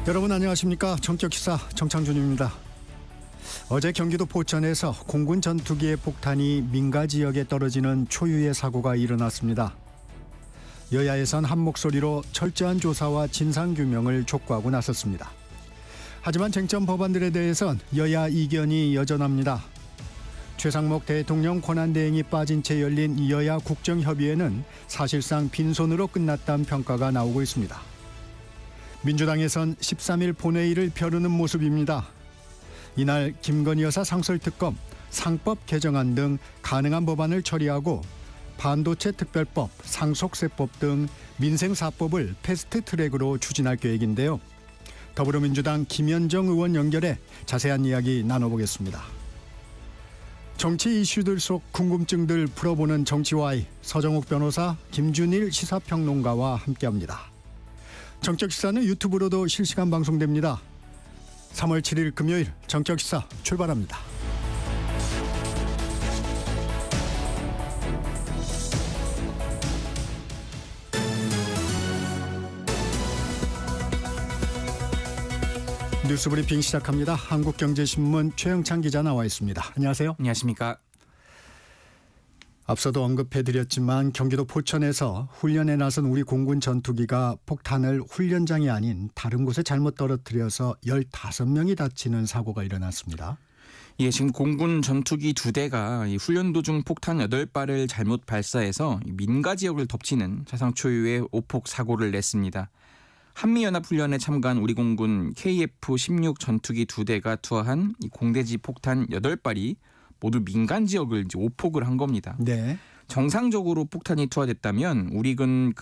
여러분 안녕하십니까. 정적기사 정창준입니다. 어제 경기도 포천에서 공군 전투기의 폭탄이 민가 지역에 떨어지는 초유의 사고가 일어났습니다. 여야에선 한 목소리로 철저한 조사와 진상규명을 촉구하고 나섰습니다. 하지만 쟁점 법안들에 대해선 여야 이견이 여전합니다. 최상목 대통령 권한대행이 빠진 채 열린 여야 국정협의회는 사실상 빈손으로 끝났다는 평가가 나오고 있습니다. 민주당에선 13일 본회의를 벼르는 모습입니다. 이날 김건희 여사 상설특검, 상법 개정안 등 가능한 법안을 처리하고 반도체 특별법, 상속세법 등 민생사법을 패스트트랙으로 추진할 계획인데요. 더불어민주당 김현정 의원 연결해 자세한 이야기 나눠보겠습니다. 정치 이슈들 속 궁금증들 풀어보는 정치와이 서정욱 변호사, 김준일 시사평론가와 함께합니다. 정적시사는 유튜브로도 실시간 방송됩니다. 3월 7일 금요일 정적시사 출발합니다. 뉴스브리핑 시작합니다. 한국경제신문 최영찬 기자 나와 있습니다. 안녕하세요. 안녕하십니까. 앞서도 언급해드렸지만 경기도 포천에서 훈련에 나선 우리 공군 전투기가 폭탄을 훈련장이 아닌 다른 곳에 잘못 떨어뜨려서 15명이 다치는 사고가 일어났습니다. 예, 지금 공군 전투기 2대가 훈련 도중 폭탄 8발을 잘못 발사해서 민가 지역을 덮치는 사상 초유의 오폭 사고를 냈습니다. 한미연합훈련에 참가한 우리 공군 KF-16 전투기 2대가 투하한 공대지 폭탄 8발이 모두 민간 지역을 이제 오폭을 한 겁니다. 네. 정상적으로 폭탄이 투하됐다면 우리군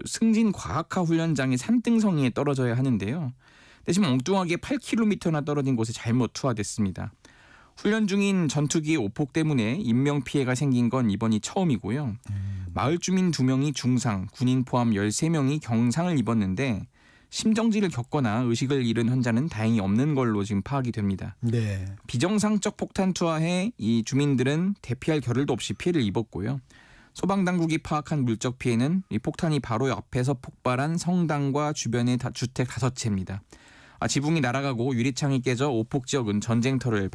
승진 과학화 훈련장의 산등성이에 떨어져야 하는데요. 대신 엉뚱하게 8km나 떨어진 곳에 잘못 투하됐습니다. 훈련 중인 전투기의 오폭 때문에 인명피해가 생긴 건 이번이 처음이고요. 마을 주민 2명이 중상, 군인 포함 13명이 경상을 입었는데 심정지를 겪거나 의식을 잃은 환자는 다행히 없는 걸로 지금 파악이 됩니다. 네. 비정상적 폭탄 투하에 이 주민들은 대피할 겨를도 없이 피해를 입었고요. 소방당국이 파악한 물적 피해는 이 폭탄이 바로 옆에서 폭발한 성당과 주변의 주택 5채입니다. 지붕이 날아가고 유리창이 깨져 오폭 지역은 전쟁터를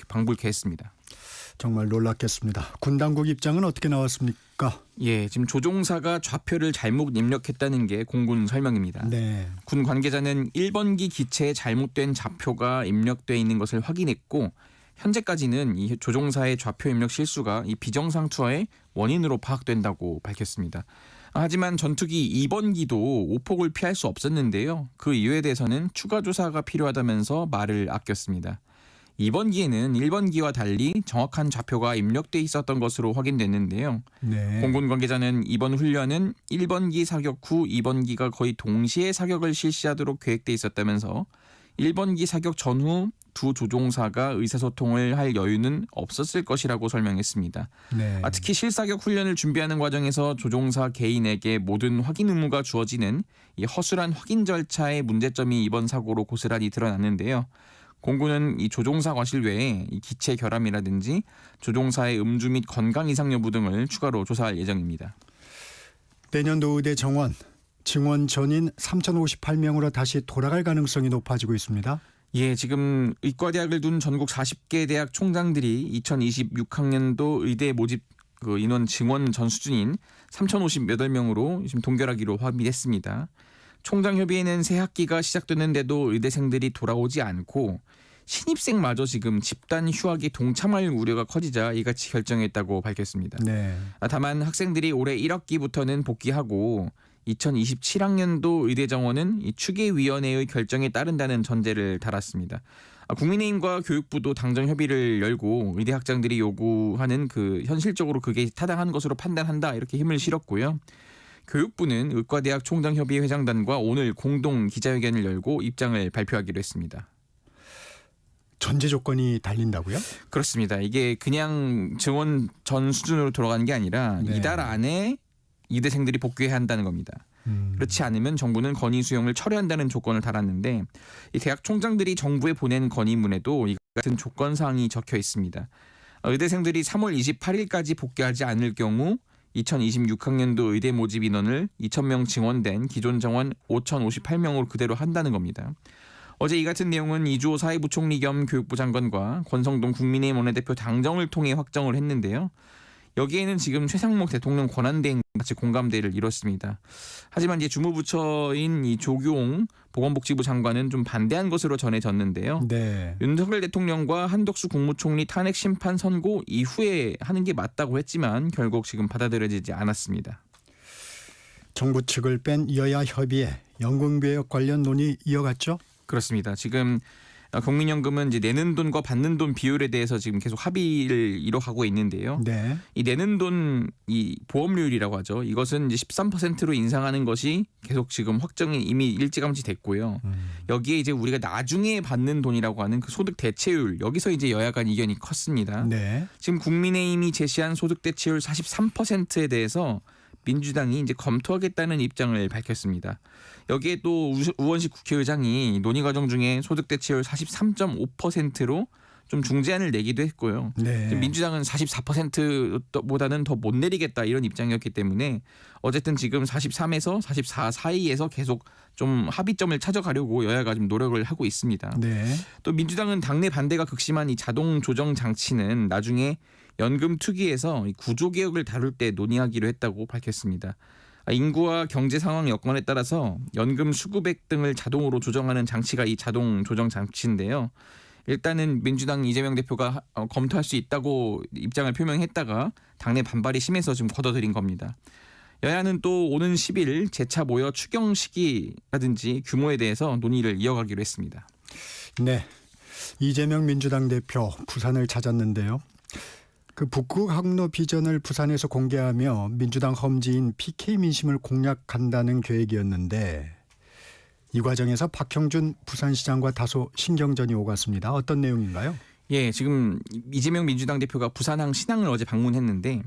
방불케 했습니다. 정말 놀랍겠습니다. 군 당국 입장은 어떻게 나왔습니까? 예, 지금 조종사가 좌표를 잘못 입력했다는 게 공군 설명입니다. 네. 군 관계자는 1번기 기체에 잘못된 좌표가 입력돼 있는 것을 확인했고 현재까지는 이 조종사의 좌표 입력 실수가 이 비정상 투하의 원인으로 파악된다고 밝혔습니다. 하지만 전투기 2번기도 오폭을 피할 수 없었는데요. 그 이유에 대해서는 추가 조사가 필요하다면서 말을 아꼈습니다. 2번기에는 1번기와 달리 정확한 좌표가 입력돼 있었던 것으로 확인됐는데요. 네. 공군 관계자는 이번 훈련은 1번기 사격 후 2번기가 거의 동시에 사격을 실시하도록 계획돼 있었다면서 1번기 사격 전후 두 조종사가 의사소통을 할 여유는 없었을 것이라고 설명했습니다. 네. 특히 실사격 훈련을 준비하는 과정에서 조종사 개인에게 모든 확인 의무가 주어지는 이 허술한 확인 절차의 문제점이 이번 사고로 고스란히 드러났는데요. 공군은 이 조종사 과실 외에 이 기체 결함이라든지 조종사의 음주 및 건강 이상 여부 등을 추가로 조사할 예정입니다. 내년도 의대 정원, 증원 전인 3,058명으로 다시 돌아갈 가능성이 높아지고 있습니다. 예, 지금 의과대학을 둔 전국 40개 대학 총장들이 2026학년도 의대 모집 인원 증원 전 수준인 3,058명으로 지금 동결하기로 합의했습니다. 총장협의회는 새 학기가 시작됐는데도 의대생들이 돌아오지 않고 신입생마저 지금 집단 휴학에 동참할 우려가 커지자 이같이 결정했다고 밝혔습니다. 네. 다만 학생들이 올해 1학기부터는 복귀하고 2027학년도 의대 정원은 이 추계위원회의 결정에 따른다는 전제를 달았습니다. 국민의힘과 교육부도 당정 협의를 열고 의대 학장들이 요구하는 현실적으로 그게 타당한 것으로 판단한다 이렇게 힘을 실었고요. 교육부는 의과대학 총장협의회 회장단과 오늘 공동 기자회견을 열고 입장을 발표하기로 했습니다. 전제 조건이 달린다고요? 그렇습니다. 이게 그냥 증원 전 수준으로 돌아가는 게 아니라 네. 이달 안에 의대생들이 복귀해야 한다는 겁니다. 그렇지 않으면 정부는 건의 수용을 철회한다는 조건을 달았는데 이 대학 총장들이 정부에 보낸 건의문에도 이 같은 조건 사항이 적혀 있습니다. 의대생들이 3월 28일까지 복귀하지 않을 경우 2026학년도 의대 모집 인원을 2,000명 증원된 기존 정원 5,058명으로 그대로 한다는 겁니다. 어제 이 같은 내용은 이주호 사회부총리 겸 교육부 장관과 권성동 국민의힘 원내대표 당정을 통해 확정을 했는데요. 여기에는 지금 최상목 대통령 권한대행 같이 공감대를 이뤘습니다. 하지만 이제 주무부처인 이 조규홍 보건복지부 장관은 좀 반대한 것으로 전해졌는데요. 네. 윤석열 대통령과 한덕수 국무총리 탄핵 심판 선고 이후에 하는 게 맞다고 했지만 결국 지금 받아들여지지 않았습니다. 정부 측을 뺀 여야 협의회 연금개혁 관련 논의 이어갔죠? 그렇습니다. 지금 국민연금은 이제 내는 돈과 받는 돈 비율에 대해서 지금 계속 합의를 이뤄가고 있는데요. 네. 이 내는 돈 이 보험료율이라고 하죠. 이것은 이제 13%로 인상하는 것이 계속 지금 확정이 이미 일찌감치 됐고요. 여기에 이제 우리가 나중에 받는 돈이라고 하는 그 소득 대체율 여기서 이제 여야 간 이견이 컸습니다. 네. 지금 국민의힘이 제시한 소득 대체율 43%에 대해서 민주당이 이제 검토하겠다는 입장을 밝혔습니다. 여기에 또 우원식 국회의장이 논의 과정 중에 소득 대체율 43.5%로 좀 중재안을 내기도 했고요. 네. 지금 민주당은 44%보다는 더 못 내리겠다 이런 입장이었기 때문에 어쨌든 지금 43에서 44 사이에서 계속 좀 합의점을 찾아가려고 여야가 좀 노력을 하고 있습니다. 네. 또 민주당은 당내 반대가 극심한 이 자동 조정 장치는 나중에 연금 투기에서 구조 개혁을 다룰 때 논의하기로 했다고 밝혔습니다. 인구와 경제 상황 여건에 따라서 연금 수급액 등을 자동으로 조정하는 장치가 이 자동 조정 장치인데요. 일단은 민주당 이재명 대표가 검토할 수 있다고 입장을 표명했다가 당내 반발이 심해서 지금 걷어들인 겁니다. 여야는 또 오는 10일 재차 모여 추경 시기라든지 규모에 대해서 논의를 이어가기로 했습니다. 네. 이재명 민주당 대표 부산을 찾았는데요. 그 북극 항로 비전을 부산에서 공개하며 민주당 험지인 PK 민심을 공략한다는 계획이었는데 이 과정에서 박형준 부산시장과 다소 신경전이 오갔습니다. 어떤 내용인가요? 예, 지금 이재명 민주당 대표가 부산항 신항을 어제 방문했는데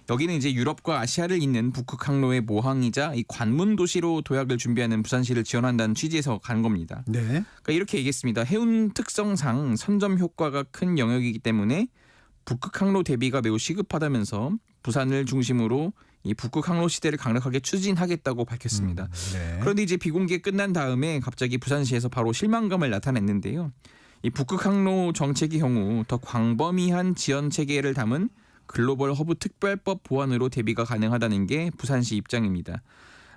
여기는 이제 유럽과 아시아를 잇는 북극 항로의 모항이자 이 관문 도시로 도약을 준비하는 부산시를 지원한다는 취지에서 간 겁니다. 네. 그러니까 이렇게 얘기했습니다. 해운 특성상 선점 효과가 큰 영역이기 때문에 북극 항로 대비가 매우 시급하다면서 부산을 중심으로 이 북극 항로 시대를 강력하게 추진하겠다고 밝혔습니다. 네. 그런데 이제 비공개 끝난 다음에 갑자기 부산시에서 바로 실망감을 나타냈는데요. 이 북극 항로 정책의 경우 더 광범위한 지원 체계를 담은 글로벌 허브 특별법 보완으로 대비가 가능하다는 게 부산시 입장입니다.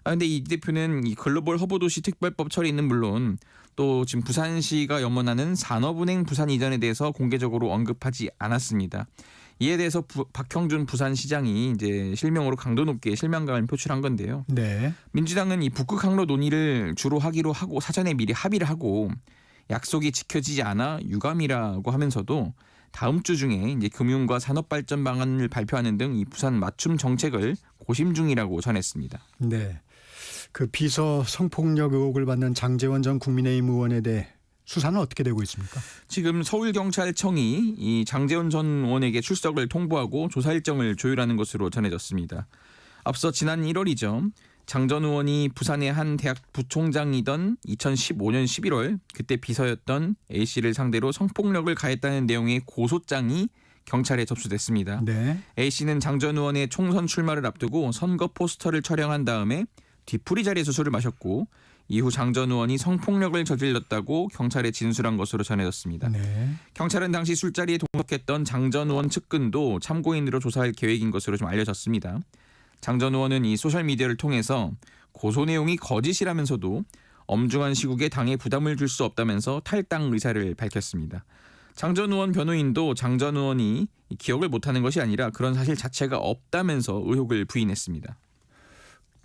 그런데 이 대표는 이 글로벌 허브 도시 특별법 처리는 물론 또 지금 부산시가 염원하는 산업은행 부산 이전에 대해서 공개적으로 언급하지 않았습니다. 이에 대해서 박형준 부산시장이 이제 실명으로 강도 높게 실망감을 표출한 건데요. 네. 민주당은 이 북극 항로 논의를 주로 하기로 하고 사전에 미리 합의를 하고 약속이 지켜지지 않아 유감이라고 하면서도 다음 주 중에 이제 금융과 산업 발전 방안을 발표하는 등 이 부산 맞춤 정책을 고심 중이라고 전했습니다. 네. 그 비서 성폭력 의혹을 받는 장제원 전 국민의힘 의원에 대해 수사는 어떻게 되고 있습니까? 지금 서울경찰청이 이 장제원 전 의원에게 출석을 통보하고 조사 일정을 조율하는 것으로 전해졌습니다. 앞서 지난 1월이죠. 장 전 의원이 부산의 한 대학 부총장이던 2015년 11월 그때 비서였던 A씨를 상대로 성폭력을 가했다는 내용의 고소장이 경찰에 접수됐습니다. 네. A씨는 장 전 의원의 총선 출마를 앞두고 선거 포스터를 촬영한 다음에 뒤풀이 자리에서 술을 마셨고 이후 장 전 의원이 성폭력을 저질렀다고 경찰에 진술한 것으로 전해졌습니다. 네. 경찰은 당시 술자리에 동석했던 장 전 의원 측근도 참고인으로 조사할 계획인 것으로 좀 알려졌습니다. 장 전 의원은 이 소셜미디어를 통해서 고소 내용이 거짓이라면서도 엄중한 시국에 당에 부담을 줄 수 없다면서 탈당 의사를 밝혔습니다. 장 전 의원 변호인도 장 전 의원이 기억을 못하는 것이 아니라 그런 사실 자체가 없다면서 의혹을 부인했습니다.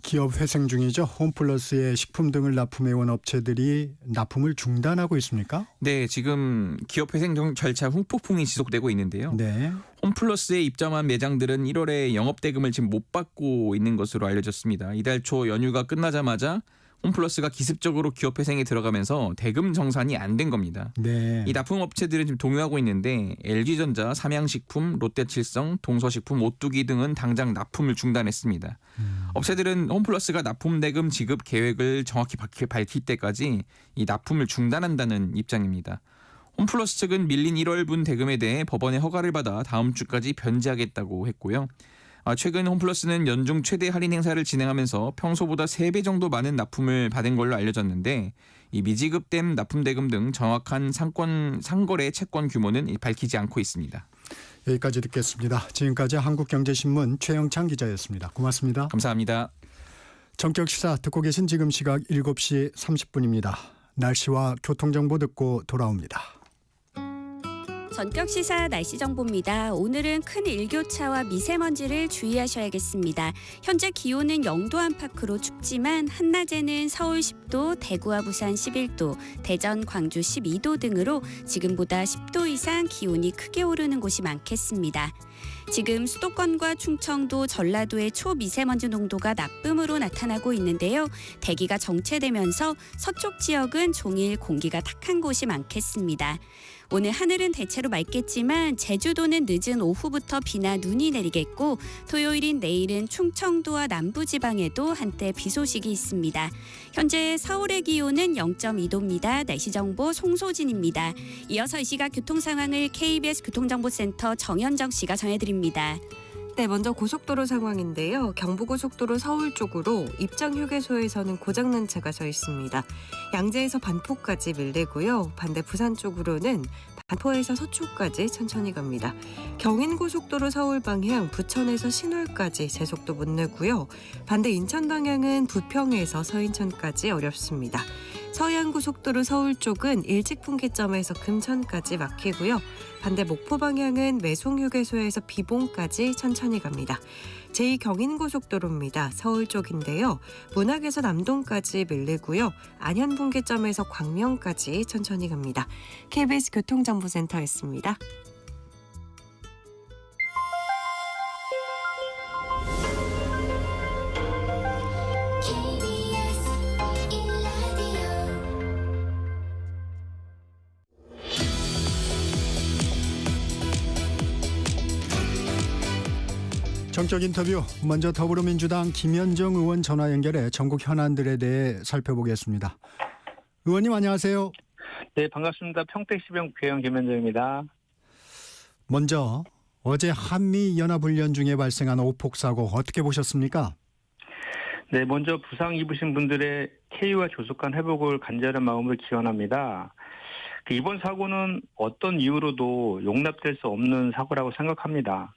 기업 회생 중이죠. 홈플러스에 식품 등을 납품해온 업체들이 납품을 중단하고 있습니까? 네, 지금 기업 회생 절차 후폭풍이 지속되고 있는데요. 네. 홈플러스에 입점한 매장들은 1월에 영업대금을 지금 못 받고 있는 것으로 알려졌습니다. 이달 초 연휴가 끝나자마자 홈플러스가 기습적으로 기업 회생에 들어가면서 대금 정산이 안 된 겁니다. 네. 이 납품업체들은 지금 동요하고 있는데 LG전자, 삼양식품, 롯데칠성, 동서식품, 오뚜기 등은 당장 납품을 중단했습니다. 업체들은 홈플러스가 납품 대금 지급 계획을 정확히 밝힐 때까지 이 납품을 중단한다는 입장입니다. 홈플러스 측은 밀린 1월분 대금에 대해 법원의 허가를 받아 다음 주까지 변제하겠다고 했고요. 최근 홈플러스는 연중 최대 할인 행사를 진행하면서 평소보다 3배 정도 많은 납품을 받은 걸로 알려졌는데 이 미지급된 납품 대금 등 정확한 상거래 채권 규모는 밝히지 않고 있습니다. 여기까지 듣겠습니다. 지금까지 한국경제신문 최영창 기자였습니다. 고맙습니다. 감사합니다. 전격시사 듣고 계신 지금 시각 7시 30분입니다. 날씨와 교통정보 듣고 돌아옵니다. 전격시사 날씨 정보입니다. 오늘은 큰 일교차와 미세먼지를 주의하셔야겠습니다. 현재 기온은 영도 안팎으로 춥지만 한낮에는 서울 10도, 대구와 부산 11도, 대전, 광주 12도 등으로 지금보다 10도 이상 기온이 크게 오르는 곳이 많겠습니다. 지금 수도권과 충청도, 전라도의 초미세먼지 농도가 나쁨으로 나타나고 있는데요. 대기가 정체되면서 서쪽 지역은 종일 공기가 탁한 곳이 많겠습니다. 오늘 하늘은 대체로 맑겠지만 제주도는 늦은 오후부터 비나 눈이 내리겠고 토요일인 내일은 충청도와 남부지방에도 한때 비 소식이 있습니다. 현재 서울의 기온은 0.2도입니다. 날씨 정보 송소진입니다. 이어서 이 시각 교통 상황을 KBS 교통정보센터 정현정 씨가 전해드립니다. 네, 먼저 고속도로 상황인데요. 경부고속도로 서울 쪽으로 입장휴게소에서는 고장난 차가 서 있습니다. 양재에서 반포까지 밀리고요. 반대 부산 쪽으로는 반포에서 서초까지 천천히 갑니다. 경인고속도로 서울 방향 부천에서 신월까지 제속도 못 내고요. 반대 인천 방향은 부평에서 서인천까지 어렵습니다. 서해안고속도로 서울 쪽은 일직분기점에서 금천까지 막히고요. 반대 목포 방향은 매송휴게소에서 비봉까지 천천히 갑니다. 제2경인고속도로입니다. 서울 쪽인데요. 문학에서 남동까지 밀리고요. 안현분기점에서 광명까지 천천히 갑니다. KBS 교통정보센터였습니다. 정적 인터뷰, 먼저 더불어민주당 김현정 의원 전화 연결해 전국 현안들에 대해 살펴보겠습니다. 의원님 안녕하세요. 네, 반갑습니다. 평택시병 국회의원 김현정입니다. 먼저 어제 한미연합훈련 중에 발생한 오폭 사고 어떻게 보셨습니까? 네, 먼저 부상 입으신 분들의 쾌유와 조속한 회복을 간절한 마음으로 기원합니다. 이번 사고는 어떤 이유로도 용납될 수 없는 사고라고 생각합니다.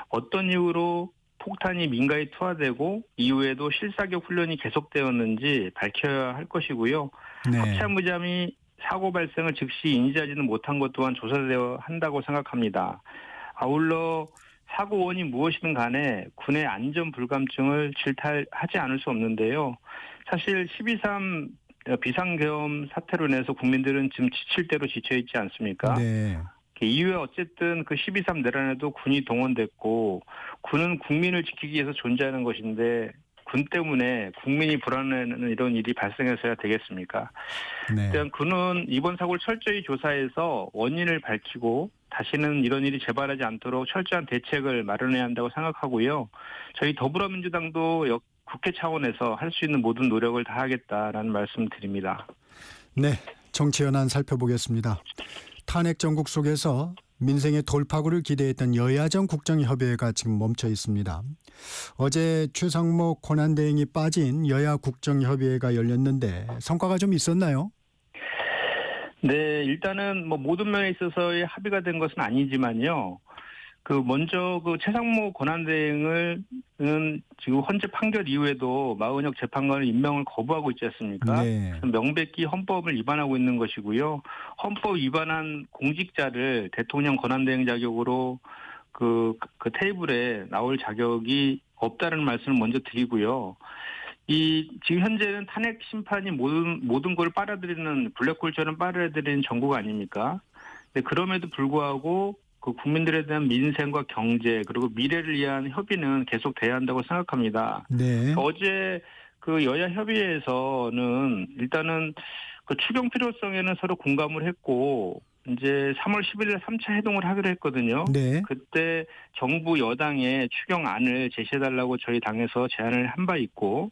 어떤 이유로 폭탄이 민가에 투하되고 이후에도 실사격 훈련이 계속되었는지 밝혀야 할 것이고요. 네. 합참의장이 사고 발생을 즉시 인지하지는 못한 것 또한 조사되어야 한다고 생각합니다. 아울러 사고 원인이 무엇이든 간에 군의 안전 불감증을 질타하지 않을 수 없는데요. 사실 12.3 비상계엄 사태로 인해서 국민들은 지금 지칠 대로 지쳐있지 않습니까? 네. 이후에 어쨌든 그 12.3 내란에도 군이 동원됐고 군은 국민을 지키기 위해서 존재하는 것인데 군 때문에 국민이 불안해하는 이런 일이 발생해서야 되겠습니까? 네. 일단 군은 이번 사고를 철저히 조사해서 원인을 밝히고 다시는 이런 일이 재발하지 않도록 철저한 대책을 마련해야 한다고 생각하고요. 저희 더불어민주당도 국회 차원에서 할 수 있는 모든 노력을 다하겠다라는 말씀 드립니다. 네, 정치 현안 살펴보겠습니다. 탄핵 정국 속에서 민생의 돌파구를 기대했던 여야정 국정협의회가 지금 멈춰 있습니다. 어제 최상목 권한대행이 빠진 여야 국정협의회가 열렸는데 성과가 좀 있었나요? 네, 일단은 모든 면에 있어서의 합의가 된 것은 아니지만요. 먼저 최상목 권한대행은 지금 헌재 판결 이후에도 마은혁 재판관의 임명을 거부하고 있지 않습니까? 네. 명백히 헌법을 위반하고 있는 것이고요. 헌법 위반한 공직자를 대통령 권한대행 자격으로 그 테이블에 나올 자격이 없다는 말씀을 먼저 드리고요. 지금 현재는 탄핵 심판이 모든 걸 빨아들이는 블랙홀처럼 빨아들이는 정부가 아닙니까? 네, 그럼에도 불구하고 국민들에 대한 민생과 경제 그리고 미래를 위한 협의는 계속돼야 한다고 생각합니다. 네. 어제 여야 협의회에서는 일단은 추경 필요성에는 서로 공감을 했고 이제 3월 10일에 3차 회동을 하기로 했거든요. 네. 그때 정부 여당의 추경안을 제시해달라고 저희 당에서 제안을 한 바 있고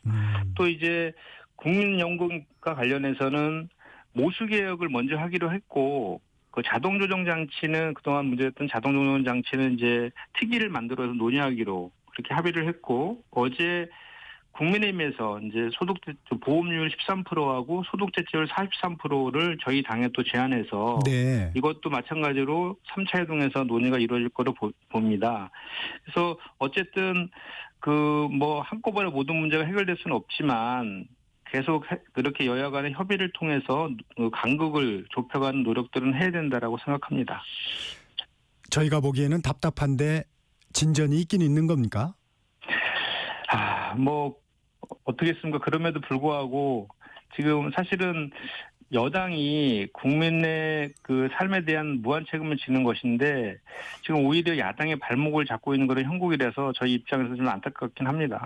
또 이제 국민연금과 관련해서는 모수개혁을 먼저 하기로 했고 자동조정 장치는 그동안 문제였던 자동조정 장치는 이제 특위를 만들어서 논의하기로 그렇게 합의를 했고 어제 국민의힘에서 이제 보험료율 13%하고 소득세율 43%를 저희 당에 또 제안해서 네. 이것도 마찬가지로 3차 회동에서 논의가 이루어질 거로 봅니다. 그래서 어쨌든 한꺼번에 모든 문제가 해결될 수는 없지만 계속 그렇게 여야 간의 협의를 통해서 간극을 좁혀가는 노력들은 해야 된다라고 생각합니다. 저희가 보기에는 답답한데 진전이 있긴 있는 겁니까? 어떻겠습니까? 그럼에도 불구하고 지금 사실은 여당이 국민의 그 삶에 대한 무한 책임을 지는 것인데 지금 오히려 야당의 발목을 잡고 있는 그런 형국이라서 저희 입장에서 좀 안타깝긴 합니다.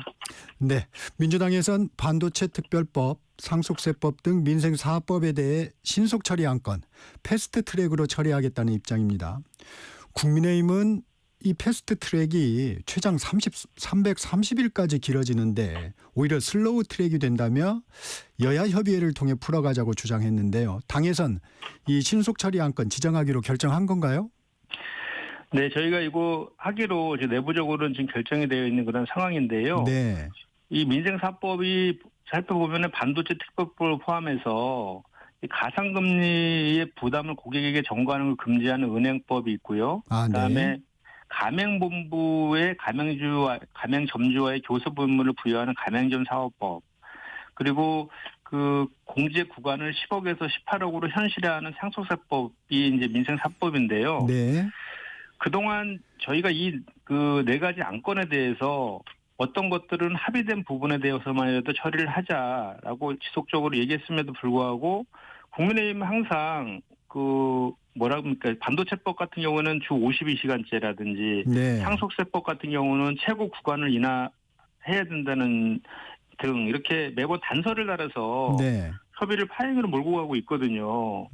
네. 민주당에선 반도체 특별법, 상속세법 등 민생 사업법에 대해 신속 처리 안건, 패스트 트랙으로 처리하겠다는 입장입니다. 국민의힘은 이 패스트 트랙이 최장 330일까지 길어지는데 오히려 슬로우 트랙이 된다며 여야 협의회를 통해 풀어가자고 주장했는데요. 당에선 이 신속 처리 안건 지정하기로 결정한 건가요? 네, 저희가 이거 하기로 이제 내부적으로는 지금 결정이 되어 있는 그런 상황인데요. 네. 이 민생사법이 살펴보면 반도체 특별법을 포함해서 이 가상금리의 부담을 고객에게 전가하는 걸 금지하는 은행법이 있고요. 그다음에 네. 가맹본부의 가맹점주와의 교섭 의무를 부여하는 가맹점 사업법, 그리고 그 공제 구간을 10억에서 18억으로 현실화하는 상속세법이 이제 민생사법인데요. 네. 그동안 저희가 이 네 가지 안건에 대해서 어떤 것들은 합의된 부분에 대해서만이라도 처리를 하자라고 지속적으로 얘기했음에도 불구하고 국민의힘은 항상 반도체법 같은 경우는 주 52시간제라든지 네. 상속세법 같은 경우는 최고 구간을 인하해야 된다는 등 이렇게 매번 단서를 달아서 네. 협의를 파행으로 몰고 가고 있거든요.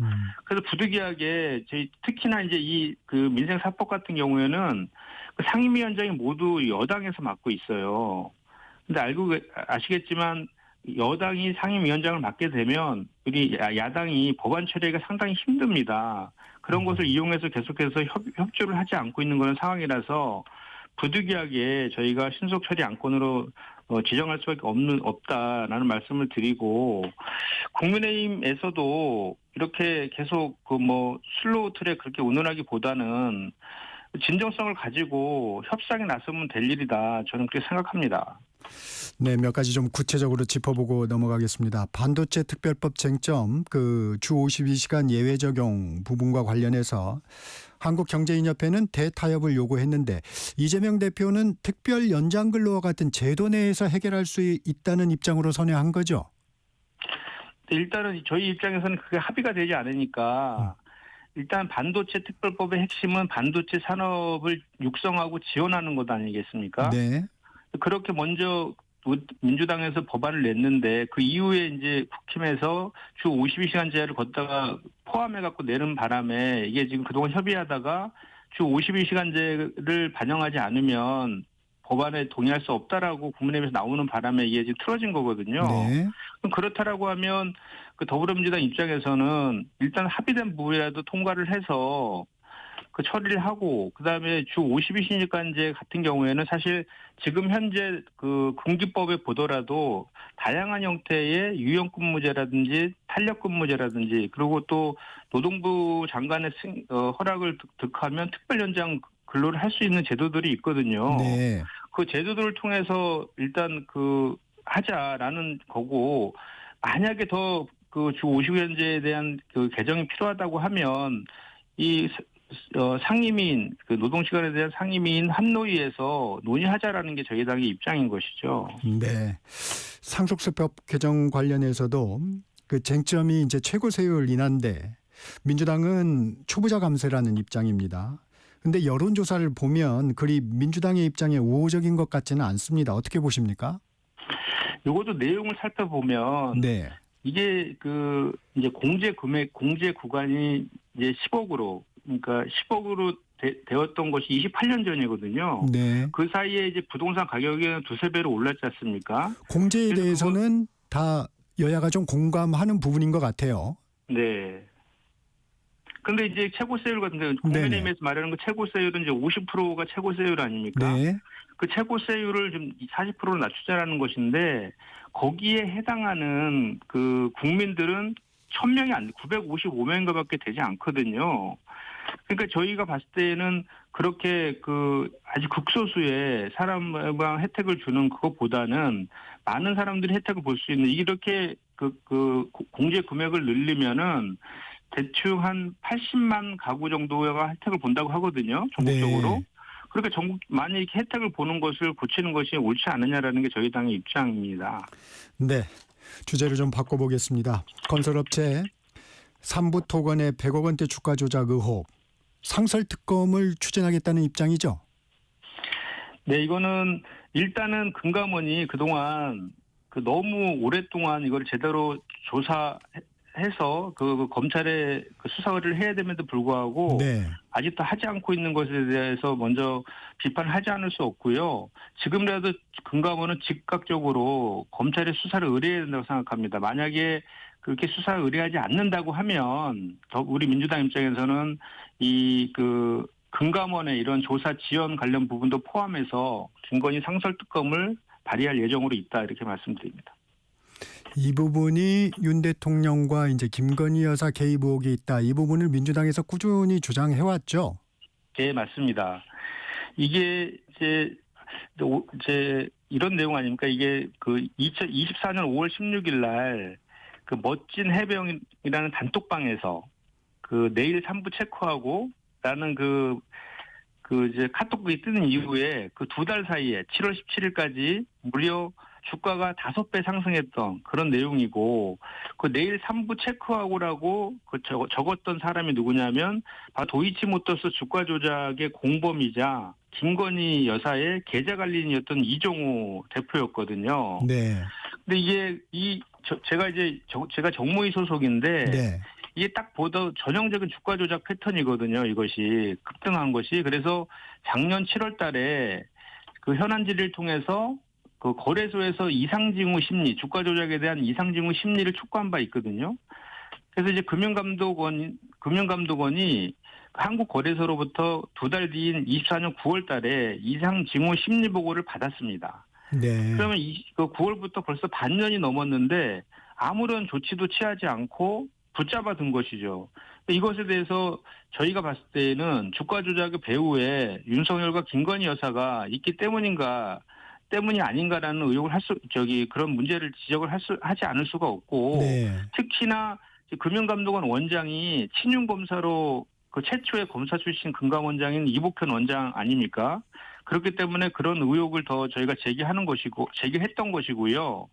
그래서 부득이하게 특히나 이제 이 민생사법 같은 경우에는 그 상임위원장이 모두 여당에서 맡고 있어요. 근데 아시겠지만 여당이 상임위원장을 맡게 되면 우리 야당이 법안 처리가 상당히 힘듭니다. 그런 것을 이용해서 계속해서 협조를 하지 않고 있는 그런 상황이라서 부득이하게 저희가 신속 처리 안건으로 지정할 수밖에 없다라는 말씀을 드리고, 국민의힘에서도 이렇게 계속 슬로우 트랙 그렇게 운운하기보다는 진정성을 가지고 협상에 나서면 될 일이다. 저는 그렇게 생각합니다. 네, 몇 가지 좀 구체적으로 짚어보고 넘어가겠습니다. 반도체 특별법 쟁점, 주 52시간 예외 적용 부분과 관련해서 한국경제인협회는 대타협을 요구했는데 이재명 대표는 특별 연장 근로와 같은 제도 내에서 해결할 수 있다는 입장으로 선회한 거죠. 일단은 저희 입장에서는 그게 합의가 되지 않으니까 일단 반도체 특별법의 핵심은 반도체 산업을 육성하고 지원하는 것 아니겠습니까? 네. 그렇게 먼저 민주당에서 법안을 냈는데 그 이후에 이제 국힘에서 주 52시간제를 걷다가 포함해갖고 내는 바람에 이게 지금 그동안 협의하다가 주 52시간제를 반영하지 않으면 법안에 동의할 수 없다라고 국민의힘에서 나오는 바람에 이게 지금 틀어진 거거든요. 네. 그럼 그렇다라고 하면 더불어민주당 입장에서는 일단 합의된 부분이라도 통과를 해서 처리를 하고, 그다음에 주 52시간제 같은 경우에는 사실 지금 현재 군기법에 보더라도 다양한 형태의 유연근무제라든지 탄력근무제라든지, 그리고 또 노동부 장관의 허락을 득하면 특별연장 근로를 할 수 있는 제도들이 있거든요. 네. 그 제도들을 통해서 일단 하자라는 거고, 만약에 더 주 50시간제에 대한 개정이 필요하다고 하면 이 상임위인 노동시간에 대한 상임위인 환노위에서 논의하자라는 게 저희 당의 입장인 것이죠. 네. 상속세법 개정 관련해서도 쟁점이 이제 최고세율 인하인데 민주당은 초부자 감세라는 입장입니다. 근데 여론조사를 보면 그리 민주당의 입장에 우호적인 것 같지는 않습니다. 어떻게 보십니까? 이것도 내용을 살펴보면 네. 이게 이제 공제 구간이 이제 10억으로, 그러니까 10억으로 되었던 것이 28년 전이거든요. 네. 그 사이에 이제 부동산 가격이 두세 배로 올랐지 않습니까? 공제에 대해서는 다 여야가 좀 공감하는 부분인 것 같아요. 네. 근데 이제 최고세율 같은 경우 국민의힘에서 말하는 그 최고세율은 이제 50%가 최고세율 아닙니까? 네. 그 최고세율을 좀 40%로 낮추자라는 것인데 거기에 해당하는 그 국민들은 1,000명이 955명인가밖에 되지 않거든요. 그러니까 저희가 봤을 때는 그렇게 그 아주 극소수의 사람만 혜택을 주는 그것보다는 많은 사람들이 혜택을 볼 수 있는 이렇게 그 공제 금액을 늘리면은 대충 한 80만 가구 정도가 혜택을 본다고 하거든요. 전국적으로. 네. 그러니까 전국 만약 이렇게 혜택을 보는 것을 고치는 것이 옳지 않느냐라는 게 저희 당의 입장입니다. 네. 주제를 좀 바꿔보겠습니다. 건설업체 삼부토건의 100억 원대 주가 조작 의혹. 상설특검을 추진하겠다는 입장이죠? 네, 이거는 일단은 금감원이 그동안 너무 오랫동안 이걸 제대로 조사해서 그 검찰에 그 수사를 해야 됨에도 불구하고 네. 아직도 하지 않고 있는 것에 대해서 먼저 비판하지 않을 수 없고요. 지금이라도 금감원은 즉각적으로 검찰의 수사를 의뢰해야 된다고 생각합니다. 만약에 그렇게 수사를 의뢰하지 않는다고 하면 우리 민주당 입장에서는 그 금감원의 이런 조사 지연 관련 부분도 포함해서 김건희 상설특검을 발의할 예정으로 있다 이렇게 말씀드립니다. 이 부분이 윤 대통령과 이제 김건희 여사 개입 의혹이 있다. 이 부분을 민주당에서 꾸준히 주장해 왔죠. 네, 맞습니다. 이게 이제 이런 내용 아닙니까? 이게 그 2024년 5월 16일 날 그 멋진 해병이라는 단톡방에서 그 내일 3부 체크하고 라는 그 이제 카톡이 뜨는 이후에 그 2달 사이에 7월 17일까지 무려 주가가 5배 상승했던 그런 내용이고 그 내일 3부 체크하고라고 적었던 사람이 누구냐면 바로 도이치모터스 주가 조작의 공범이자 김건희 여사의 계좌 관리인이었던 이종호 대표였거든요. 네. 근데 이게 제가 정무위 소속인데 네. 이게 딱 보다 전형적인 주가 조작 패턴이거든요. 이것이 급등한 것이. 그래서 작년 7월 달에 그 현안 질의를 통해서 그 거래소에서 이상징후 심리, 주가 조작에 대한 이상징후 심리를 촉구한 바 있거든요. 그래서 이제 금융감독원이 한국거래소로부터 2달 뒤인 24년 9월 달에 이상징후 심리 보고를 받았습니다. 네. 그러면 9월부터 벌써 반년이 넘었는데 아무런 조치도 취하지 않고 붙잡아 둔 것이죠. 이것에 대해서 저희가 봤을 때는 주가 조작의 배후에 윤석열과 김건희 여사가 있기 때문이 아닌가라는 의혹을 그런 문제를 지적을 하지 않을 수가 없고 네. 특히나 금융감독원 원장이 친윤 검사로 그 최초의 검사 출신 금감원장인 이복현 원장 아닙니까? 그렇기 때문에 그런 의혹을 더 저희가 제기했던 것이고요.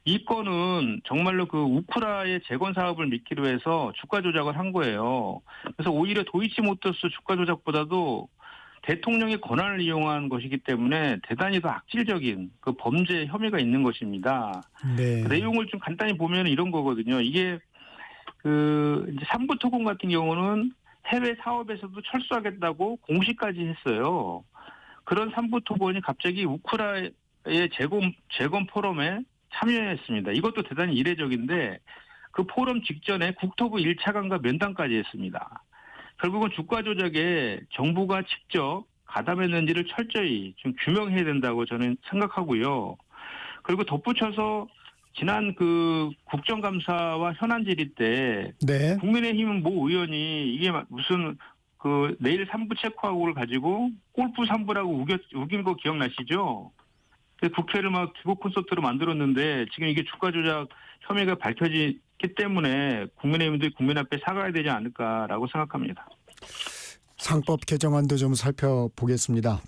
이 건은 정말로 그 우크라의 재건 사업을 미끼로 해서 주가 조작을 한 거예요. 그래서 오히려 도이치모터스 주가 조작보다도 대통령의 권한을 이용한 것이기 때문에 대단히 더 악질적인 그 범죄 혐의가 있는 것입니다. 네. 내용을 좀 간단히 보면 이런 거거든요. 이게 이제 삼부토건 같은 경우는 해외 사업에서도 철수하겠다고 공시까지 했어요. 그런 삼부토건이 갑자기 우크라의 재건 포럼에 참여했습니다. 이것도 대단히 이례적인데 그 포럼 직전에 국토부 1차관과 면담까지 했습니다. 결국은 주가 조작에 정부가 직접 가담했는지를 철저히 좀 규명해야 된다고 저는 생각하고요. 그리고 덧붙여서 지난 그 국정감사와 현안 질의 때 네. 국민의힘 모 의원이 이게 무슨 그 내일 3부 체크하고를 가지고 골프 3부라고 우긴 거 기억나시죠? 국회를 막 기고 콘서트로 만들었는데 지금 이게 주가 조작 혐의가 밝혀지기 때문에 국민의힘들이 국민 앞에 사과해야 되지 않을까라고 생각합니다. 상법 개정안도 좀 살펴보겠습니다.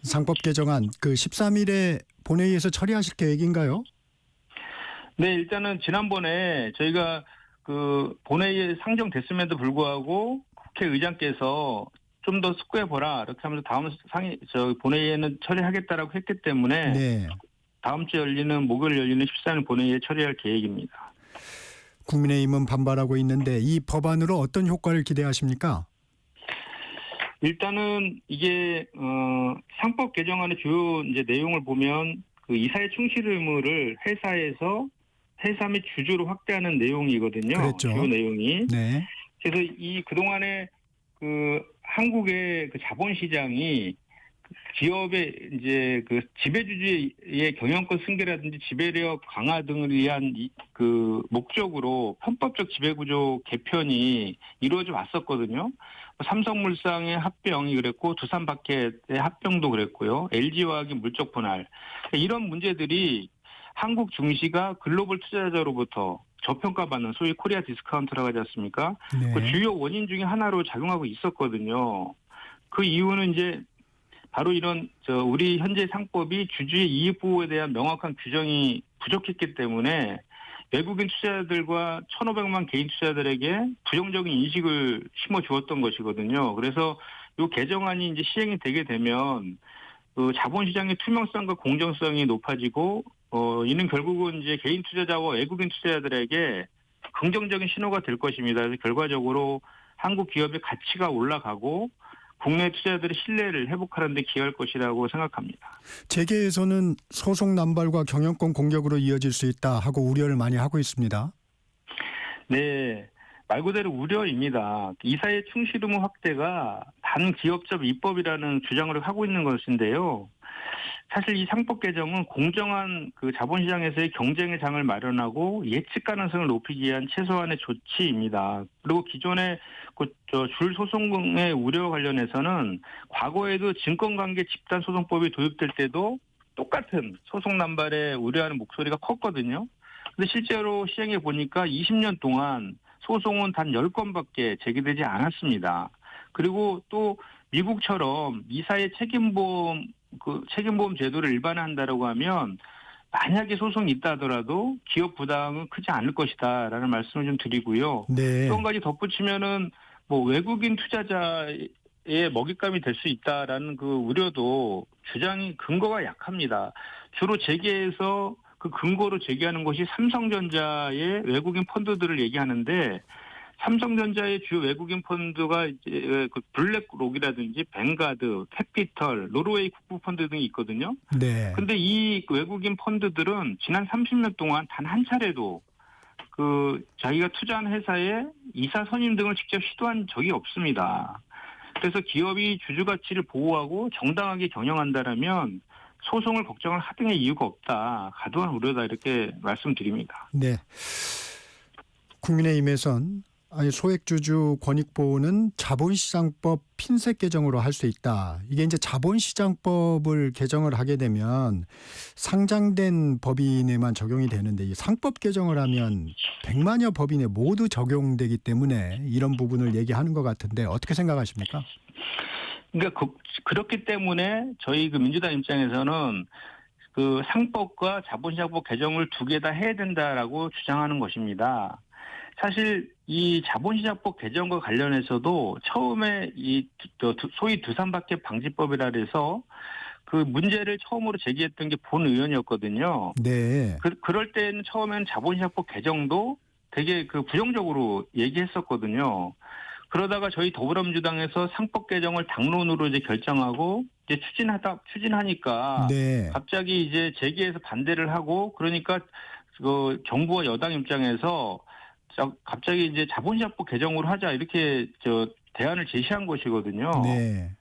상법 개정안 그 13일에 본회의에서 처리하실 계획인가요? 네, 일단은 지난번에 저희가 그 본회의에 상정됐음에도 불구하고 국회의장께서 좀 더 숙고해보라 이렇게 하면서 다음 본회의에는 처리하겠다라고 했기 때문에 네. 다음 주 목요일 열리는 14일 본회의에 처리할 계획입니다. 국민의힘은 반발하고 있는데 이 법안으로 어떤 효과를 기대하십니까? 일단은 이게 상법 개정안의 주요 이제 내용을 보면 그 이사의 충실 의무를 회사에서 해삼의 주주를 확대하는 내용이거든요. 그랬죠. 주요 내용이. 네. 그래서 이 그동안에 그 한국의 그 자본시장이 기업의 이제 그 지배주주의 경영권 승계라든지 지배력 강화 등을 위한 그 목적으로 편법적 지배구조 개편이 이루어져 왔었거든요. 삼성물산의 합병이 그랬고 두산바켓의 합병도 그랬고요. LG화학의 물적 분할 이런 문제들이 한국 증시가 글로벌 투자자로부터 저평가받는 소위 코리아 디스카운트라고 하지 않습니까? 네. 그 주요 원인 중에 하나로 작용하고 있었거든요. 그 이유는 이제 바로 이런 우리 현재 상법이 주주의 이익 보호에 대한 명확한 규정이 부족했기 때문에 외국인 투자자들과 1,500만 개인 투자자들에게 부정적인 인식을 심어 주었던 것이거든요. 그래서 이 개정안이 이제 시행이 되게 되면 그 자본시장의 투명성과 공정성이 높아지고 이는 결국은 이제 개인 투자자와 외국인 투자자들에게 긍정적인 신호가 될 것입니다. 그래서 결과적으로 한국 기업의 가치가 올라가고 국내 투자자들의 신뢰를 회복하는 데 기여할 것이라고 생각합니다. 재계에서는 소송 남발과 경영권 공격으로 이어질 수 있다 하고 우려를 많이 하고 있습니다. 네, 말 그대로 우려입니다. 이사의 충실 의무 확대가 반기업적 입법이라는 주장을 하고 있는 것인데요. 사실 이 상법 개정은 공정한 그 자본시장에서의 경쟁의 장을 마련하고 예측 가능성을 높이기 위한 최소한의 조치입니다. 그리고 기존의 줄 소송의 우려와 관련해서는 과거에도 증권관계 집단소송법이 도입될 때도 똑같은 소송 남발에 우려하는 목소리가 컸거든요. 근데 실제로 시행해 보니까 20년 동안 소송은 단 10건밖에 제기되지 않았습니다. 그리고 또 미국처럼 이사의 책임보험 제도를 일반화한다라고 하면 만약에 소송이 있다 하더라도 기업 부담은 크지 않을 것이다라는 말씀을 좀 드리고요. 네. 또 한 가지 덧붙이면은 뭐 외국인 투자자의 먹잇감이 될 수 있다라는 그 우려도 주장이 근거가 약합니다. 주로 재계에서 그 근거로 제기하는 것이 삼성전자의 외국인 펀드들을 얘기하는데 삼성전자의 주요 외국인 펀드가 이제 그 블랙록이라든지 뱅가드, 캐피털, 노르웨이 국부펀드 등이 있거든요. 네. 근데 이 외국인 펀드들은 지난 30년 동안 단 한 차례도 그 자기가 투자한 회사에 이사 선임 등을 직접 시도한 적이 없습니다. 그래서 기업이 주주 가치를 보호하고 정당하게 경영한다라면 소송을 걱정을 하등의 이유가 없다. 과도한 우려다 이렇게 말씀드립니다. 네. 국민의힘에선 소액주주 권익보호는 자본시장법 핀셋 개정으로 할 수 있다. 이게 이제 자본시장법을 개정을 하게 되면 상장된 법인에만 적용이 되는데 이 상법 개정을 하면 100만여 법인에 모두 적용되기 때문에 이런 부분을 얘기하는 것 같은데 어떻게 생각하십니까? 그러니까 그렇기 때문에 저희 그 민주당 입장에서는 그 상법과 자본시장법 개정을 두 개 다 해야 된다라고 주장하는 것입니다. 사실 이 자본시장법 개정과 관련해서도 처음에 이 소위 두산바켓 방지법이라 해서 그 문제를 처음으로 제기했던 게 본 의원이었거든요. 네. 그럴 때는 처음에는 자본시장법 개정도 되게 그 부정적으로 얘기했었거든요. 그러다가 저희 더불어민주당에서 상법 개정을 당론으로 이제 결정하고 이제 추진하니까 네. 갑자기 이제 재계에서 반대를 하고 그러니까 그 정부와 여당 입장에서 갑자기 이제 자본시장법 개정으로 하자 이렇게 대안을 제시한 것이거든요. 네.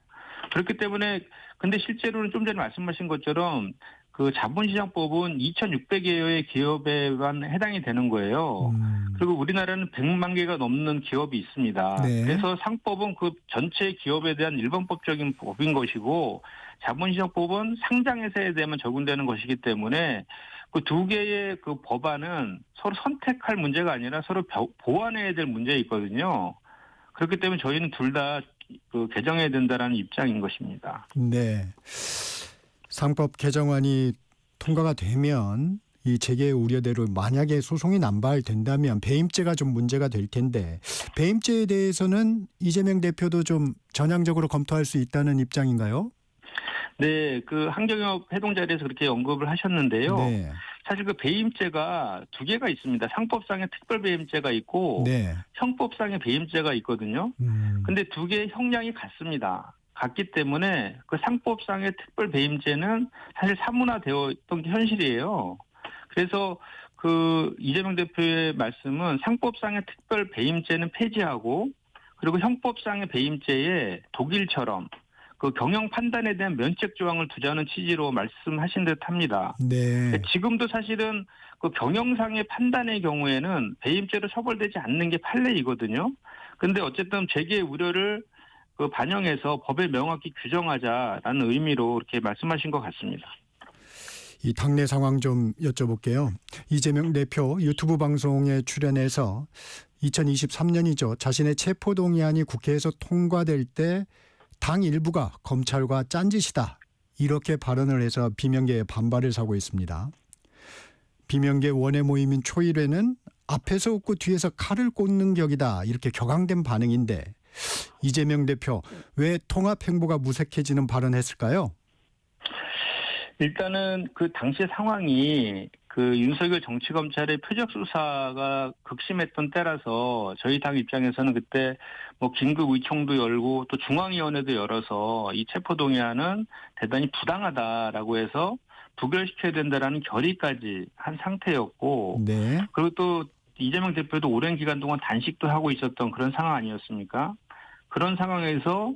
그렇기 때문에 근데 실제로는 좀 전에 말씀하신 것처럼 그 자본시장법은 2,600여의 기업에만 해당이 되는 거예요. 그리고 우리나라는 100만 개가 넘는 기업이 있습니다. 네. 그래서 상법은 그 전체 기업에 대한 일반법적인 법인 것이고 자본시장법은 상장회사에 대해만 적용되는 것이기 때문에 그 두 개의 그 법안은 서로 선택할 문제가 아니라 서로 보완해야 될 문제가 있거든요. 그렇기 때문에 저희는 둘 다 그 개정해야 된다라는 입장인 것입니다. 네. 상법 개정안이 통과가 되면 이 재계의 우려대로 만약에 소송이 남발된다면 배임죄가 좀 문제가 될 텐데 배임죄에 대해서는 이재명 대표도 좀 전향적으로 검토할 수 있다는 입장인가요? 네, 그 환경영업 회동 자리에서 그렇게 언급을 하셨는데요. 네. 사실 그 배임죄가 두 개가 있습니다. 상법상의 특별 배임죄가 있고 네. 형법상의 배임죄가 있거든요. 근데 두 개의 형량이 같습니다. 같기 때문에 그 상법상의 특별 배임죄는 사실 사문화되어 있던 게 현실이에요. 그래서 그 이재명 대표의 말씀은 상법상의 특별 배임죄는 폐지하고 그리고 형법상의 배임죄에 독일처럼 그 경영 판단에 대한 면책 조항을 두자는 취지로 말씀하신 듯합니다. 네. 지금도 사실은 그 경영상의 판단의 경우에는 배임죄로 처벌되지 않는 게 판례이거든요. 그런데 어쨌든 재계의 우려를 그 반영해서 법에 명확히 규정하자라는 의미로 이렇게 말씀하신 것 같습니다. 이 당내 상황 좀 여쭤볼게요. 이재명 대표 유튜브 방송에 출연해서 2023년이죠. 자신의 체포동의안이 국회에서 통과될 때 당 일부가 검찰과 짠짓이다. 이렇게 발언을 해서 비명계에 반발을 사고 있습니다. 비명계 원외 모임인 초일회는 앞에서 웃고 뒤에서 칼을 꽂는 격이다. 이렇게 격앙된 반응인데 이재명 대표 왜 통합 행보가 무색해지는 발언했을까요? 일단은 그 당시 상황이 그 윤석열 정치검찰의 표적 수사가 극심했던 때라서 저희 당 입장에서는 그때 뭐 긴급 의총도 열고 또 중앙위원회도 열어서 이 체포동의안은 대단히 부당하다라고 해서 부결시켜야 된다라는 결의까지 한 상태였고 네. 그리고 또 이재명 대표도 오랜 기간 동안 단식도 하고 있었던 그런 상황 아니었습니까? 그런 상황에서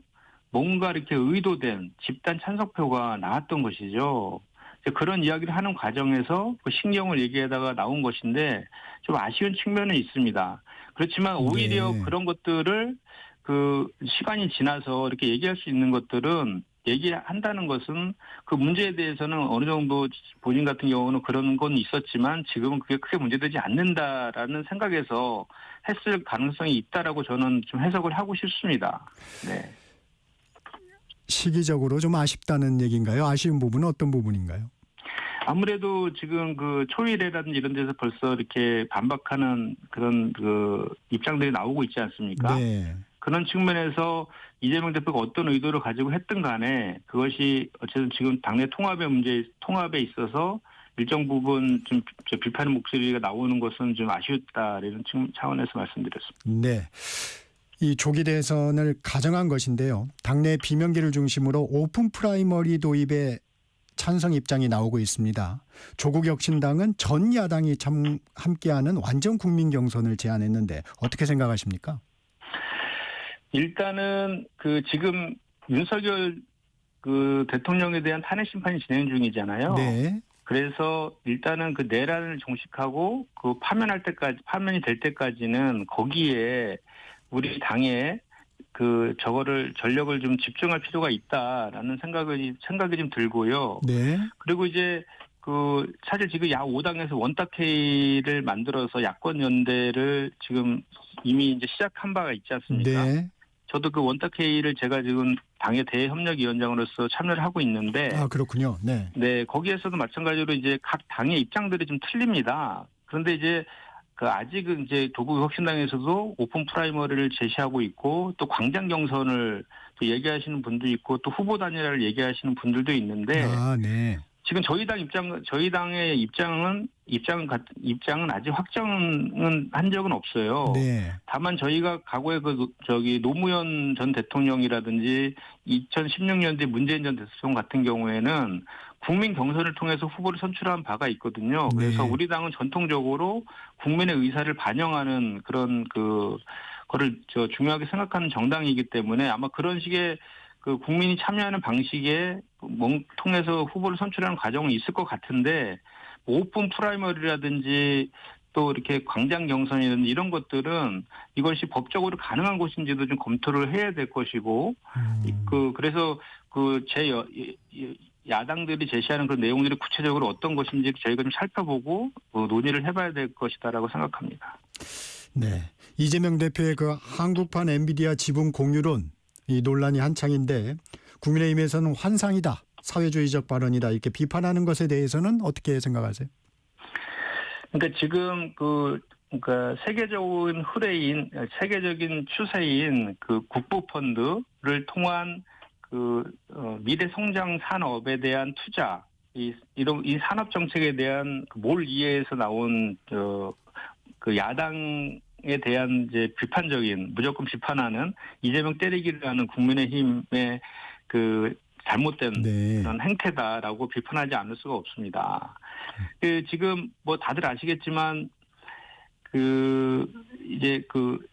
뭔가 이렇게 의도된 집단 찬성표가 나왔던 것이죠. 그런 이야기를 하는 과정에서 그 신경을 얘기하다가 나온 것인데 좀 아쉬운 측면은 있습니다. 그렇지만 오히려 네. 그런 것들을 그 시간이 지나서 이렇게 얘기할 수 있는 것들은 얘기한다는 것은 그 문제에 대해서는 어느 정도 본인 같은 경우는 그런 건 있었지만 지금은 그게 크게 문제되지 않는다라는 생각에서 했을 가능성이 있다라고 저는 좀 해석을 하고 싶습니다. 네. 시기적으로 좀 아쉽다는 얘기인가요? 아쉬운 부분은 어떤 부분인가요? 아무래도 지금 그 초일회라든지 이런 데서 벌써 이렇게 반박하는 그런 그 입장들이 나오고 있지 않습니까? 네. 그런 측면에서 이재명 대표가 어떤 의도를 가지고 했든 간에 그것이 어쨌든 지금 당내 통합에 있어서 일정 부분 좀 비판의 목소리가 나오는 것은 좀 아쉬웠다 이런 차원에서 말씀드렸습니다. 네. 이 조기 대선을 가정한 것인데요. 당내 비명계를 중심으로 오픈 프라이머리 도입에 찬성 입장이 나오고 있습니다. 조국 혁신당은 전 야당이 함께하는 완전 국민 경선을 제안했는데 어떻게 생각하십니까? 일단은 그 지금 윤석열 그 대통령에 대한 탄핵 심판이 진행 중이잖아요. 네. 그래서 일단은 그 내란을 종식하고 그 파면이 될 때까지는 거기에 우리 당에 그 저거를 전력을 좀 집중할 필요가 있다라는 생각이 좀 들고요. 네. 그리고 이제 그 사실 지금 야 5당에서 원탁회의를 만들어서 야권 연대를 지금 이미 이제 시작한 바가 있지 않습니까? 네. 저도 그 원탁회의를 제가 지금 당의 대협력위원장으로서 참여를 하고 있는데, 아, 그렇군요. 네. 네, 거기에서도 마찬가지로 이제 각 당의 입장들이 좀 틀립니다. 그런데 이제 그 아직은 이제 도국혁신당에서도 오픈 프라이머리를 제시하고 있고 또 광장 경선을 또 얘기하시는 분도 있고 또 후보 단일화를 얘기하시는 분들도 있는데 아, 네. 지금 저희 당의 입장은 아직 확정은 한 적은 없어요. 네. 다만 저희가 과거에 노무현 전 대통령이라든지 2016년대 문재인 전 대통령 같은 경우에는 국민 경선을 통해서 후보를 선출한 바가 있거든요. 그래서 네. 우리 당은 전통적으로 국민의 의사를 반영하는 그런 거를 중요하게 생각하는 정당이기 때문에 아마 그런 식의 그 국민이 참여하는 방식에 통해서 후보를 선출하는 과정은 있을 것 같은데 오픈 프라이머리라든지 또 이렇게 광장 경선이라든지 이런 것들은 이것이 법적으로 가능한 것인지도 좀 검토를 해야 될 것이고 그래서 야당들이 제시하는 그런 내용들이 구체적으로 어떤 것인지 저희가 좀 살펴보고 논의를 해봐야 될 것이다라고 생각합니다. 네. 이재명 대표의 그 한국판 엔비디아 지분 공유론 이 논란이 한창인데 국민의힘에서는 환상이다, 사회주의적 발언이다 이렇게 비판하는 것에 대해서는 어떻게 생각하세요? 그러니까 지금 그러니까 세계적인 추세인 그 국부 펀드를 통한 그 미래 성장 산업에 대한 투자, 이 산업 정책에 대한 몰 이해에서 나온 그 야당에 대한 이제 무조건 비판하는 이재명 때리기를 하는 국민의힘의 그 잘못된 네. 그런 행태다라고 비판하지 않을 수가 없습니다. 지금 뭐 다들 아시겠지만 이제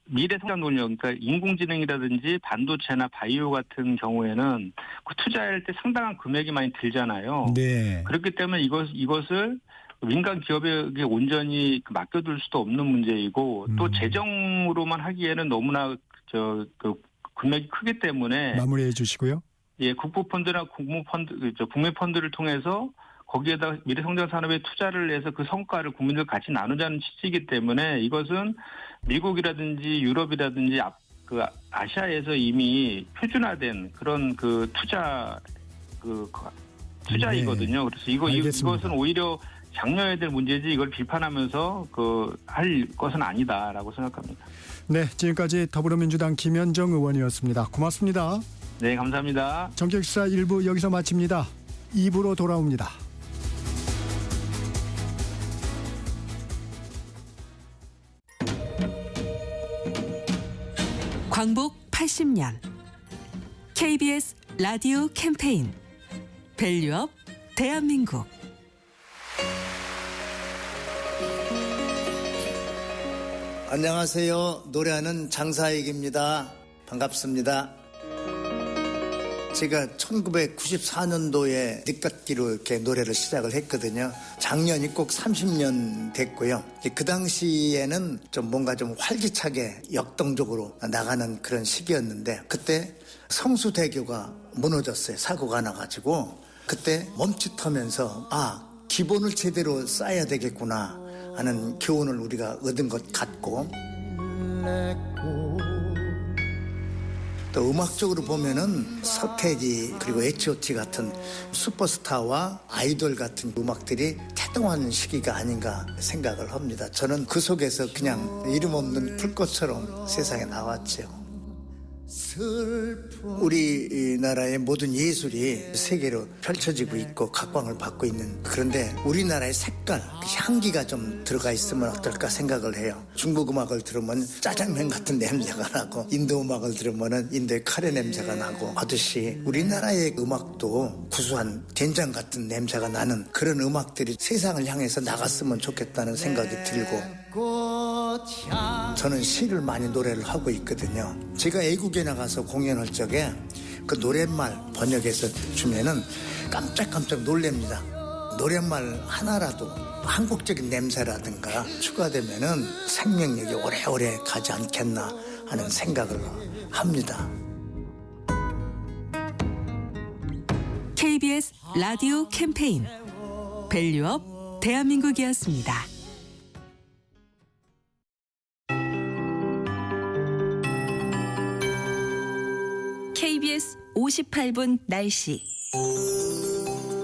미래 성장 논령, 그러니까 인공지능이라든지 반도체나 바이오 같은 경우에는 그 투자할 때 상당한 금액이 많이 들잖아요. 네. 그렇기 때문에 이것을 민간 기업에게 온전히 맡겨둘 수도 없는 문제이고 또 재정으로만 하기에는 너무나 금액이 크기 때문에 마무리해 주시고요. 예, 국부펀드나 국민펀드를 통해서 거기에다 미래성장산업에 투자를 해서 그 성과를 국민들 같이 나누자는 취지이기 때문에 이것은 미국이라든지 유럽이라든지 아시아에서 이미 표준화된 그런 투자이거든요. 그래서 이것은 오히려 장려해야 될 문제지 이걸 비판하면서 할 것은 아니다라고 생각합니다. 네, 지금까지 더불어민주당 김현정 의원이었습니다. 고맙습니다. 네, 감사합니다. 정책시사 1부 여기서 마칩니다. 2부로 돌아옵니다. 광복 80년 KBS 라디오 캠페인 밸류업 대한민국. 안녕하세요. 노래하는 장사익입니다. 반갑습니다. 제가 1994년도에 늦깎이로 이렇게 노래를 시작을 했거든요. 작년이 꼭 30년 됐고요. 그 당시에는 좀 뭔가 좀 활기차게 역동적으로 나가는 그런 시기였는데 그때 성수대교가 무너졌어요. 사고가 나가지고 그때 멈칫하면서 기본을 제대로 쌓아야 되겠구나 하는 교훈을 우리가 얻은 것 같고 또 음악적으로 보면은 서태지 그리고 H.O.T 같은 슈퍼스타와 아이돌 같은 음악들이 태동하는 시기가 아닌가 생각을 합니다. 저는 그 속에서 그냥 이름 없는 풀꽃처럼 세상에 나왔죠. 우리나라의 모든 예술이 세계로 펼쳐지고 있고 각광을 받고 있는 그런데 우리나라의 색깔, 향기가 좀 들어가 있으면 어떨까 생각을 해요. 중국 음악을 들으면 짜장면 같은 냄새가 나고 인도 음악을 들으면 인도의 카레 냄새가 나고 하듯이 우리나라의 음악도 구수한 된장 같은 냄새가 나는 그런 음악들이 세상을 향해서 나갔으면 좋겠다는 생각이 들고 저는 시를 많이 노래를 하고 있거든요. 제가 애국에 나가서 공연할 적에 그 노랫말 번역해서 주면은 깜짝깜짝 놀랍니다. 노랫말 하나라도 한국적인 냄새라든가 추가되면은 생명력이 오래오래 가지 않겠나 하는 생각을 합니다. KBS 라디오 캠페인 밸류업 대한민국이었습니다. KBS 58분 날씨.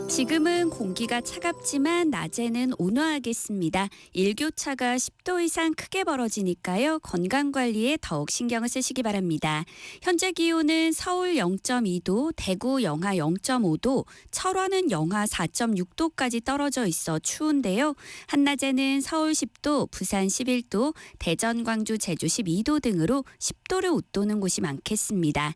지금은 공기가 차갑지만 낮에는 온화하겠습니다. 일교차가 10도 이상 크게 벌어지니까요. 건강관리에 더욱 신경을 쓰시기 바랍니다. 현재 기온은 서울 0.2도, 대구 영하 0.5도, 철원은 영하 4.6도까지 떨어져 있어 추운데요. 한낮에는 서울 10도, 부산 11도, 대전, 광주, 제주 12도 등으로 10도를 웃도는 곳이 많겠습니다.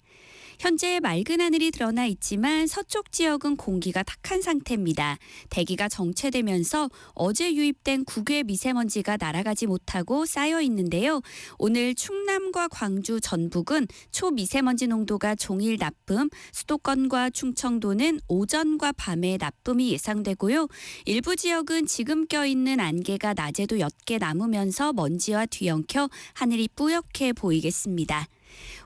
현재 맑은 하늘이 드러나 있지만 서쪽 지역은 공기가 탁한 상태입니다. 대기가 정체되면서 어제 유입된 국외 미세먼지가 날아가지 못하고 쌓여 있는데요. 오늘 충남과 광주, 전북은 초미세먼지 농도가 종일 나쁨, 수도권과 충청도는 오전과 밤에 나쁨이 예상되고요. 일부 지역은 지금 껴있는 안개가 낮에도 옅게 남으면서 먼지와 뒤엉켜 하늘이 뿌옇게 보이겠습니다.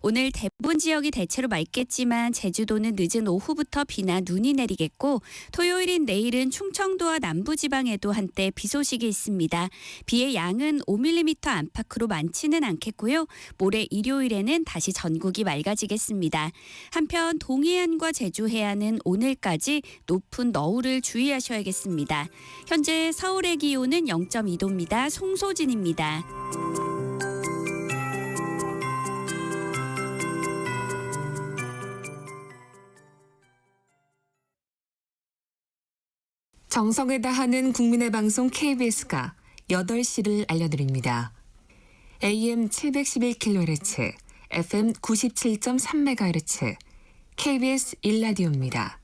오늘 대부분 지역이 대체로 맑겠지만 제주도는 늦은 오후부터 비나 눈이 내리겠고 토요일인 내일은 충청도와 남부지방에도 한때 비 소식이 있습니다. 비의 양은 5mm 안팎으로 많지는 않겠고요. 모레 일요일에는 다시 전국이 맑아지겠습니다. 한편 동해안과 제주 해안은 오늘까지 높은 너울을 주의하셔야겠습니다. 현재 서울의 기온은 0.2도입니다. 송소진입니다. 정성을 다하는 국민의 방송 KBS가 8시를 알려드립니다. AM 711kHz, FM 97.3MHz, KBS 1라디오입니다.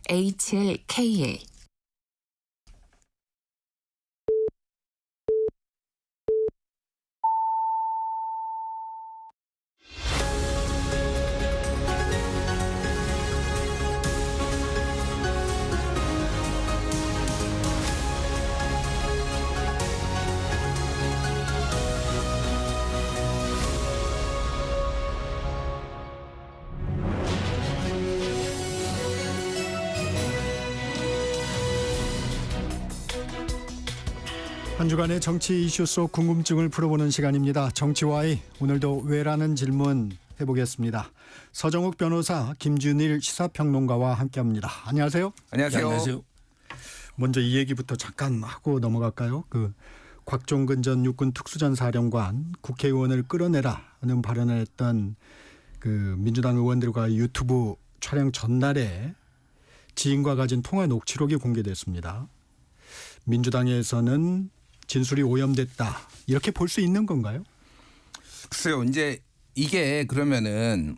HLKA. 한 주간의 정치 이슈 속 궁금증을 풀어보는 시간입니다. 정치와이 오늘도 왜라는 질문 해보겠습니다. 서정욱 변호사, 김준일 시사평론가와 함께합니다. 안녕하세요. 안녕하세요. 먼저 이 얘기부터 잠깐 하고 넘어갈까요? 곽종근 전 육군 특수전사령관 국회의원을 끌어내라는 발언을 했던 민주당 의원들과 유튜브 촬영 전날에 지인과 가진 통화 녹취록이 공개됐습니다. 민주당에서는 진술이 오염됐다 이렇게 볼 수 있는 건가요? 글쎄요, 이제 이게 그러면은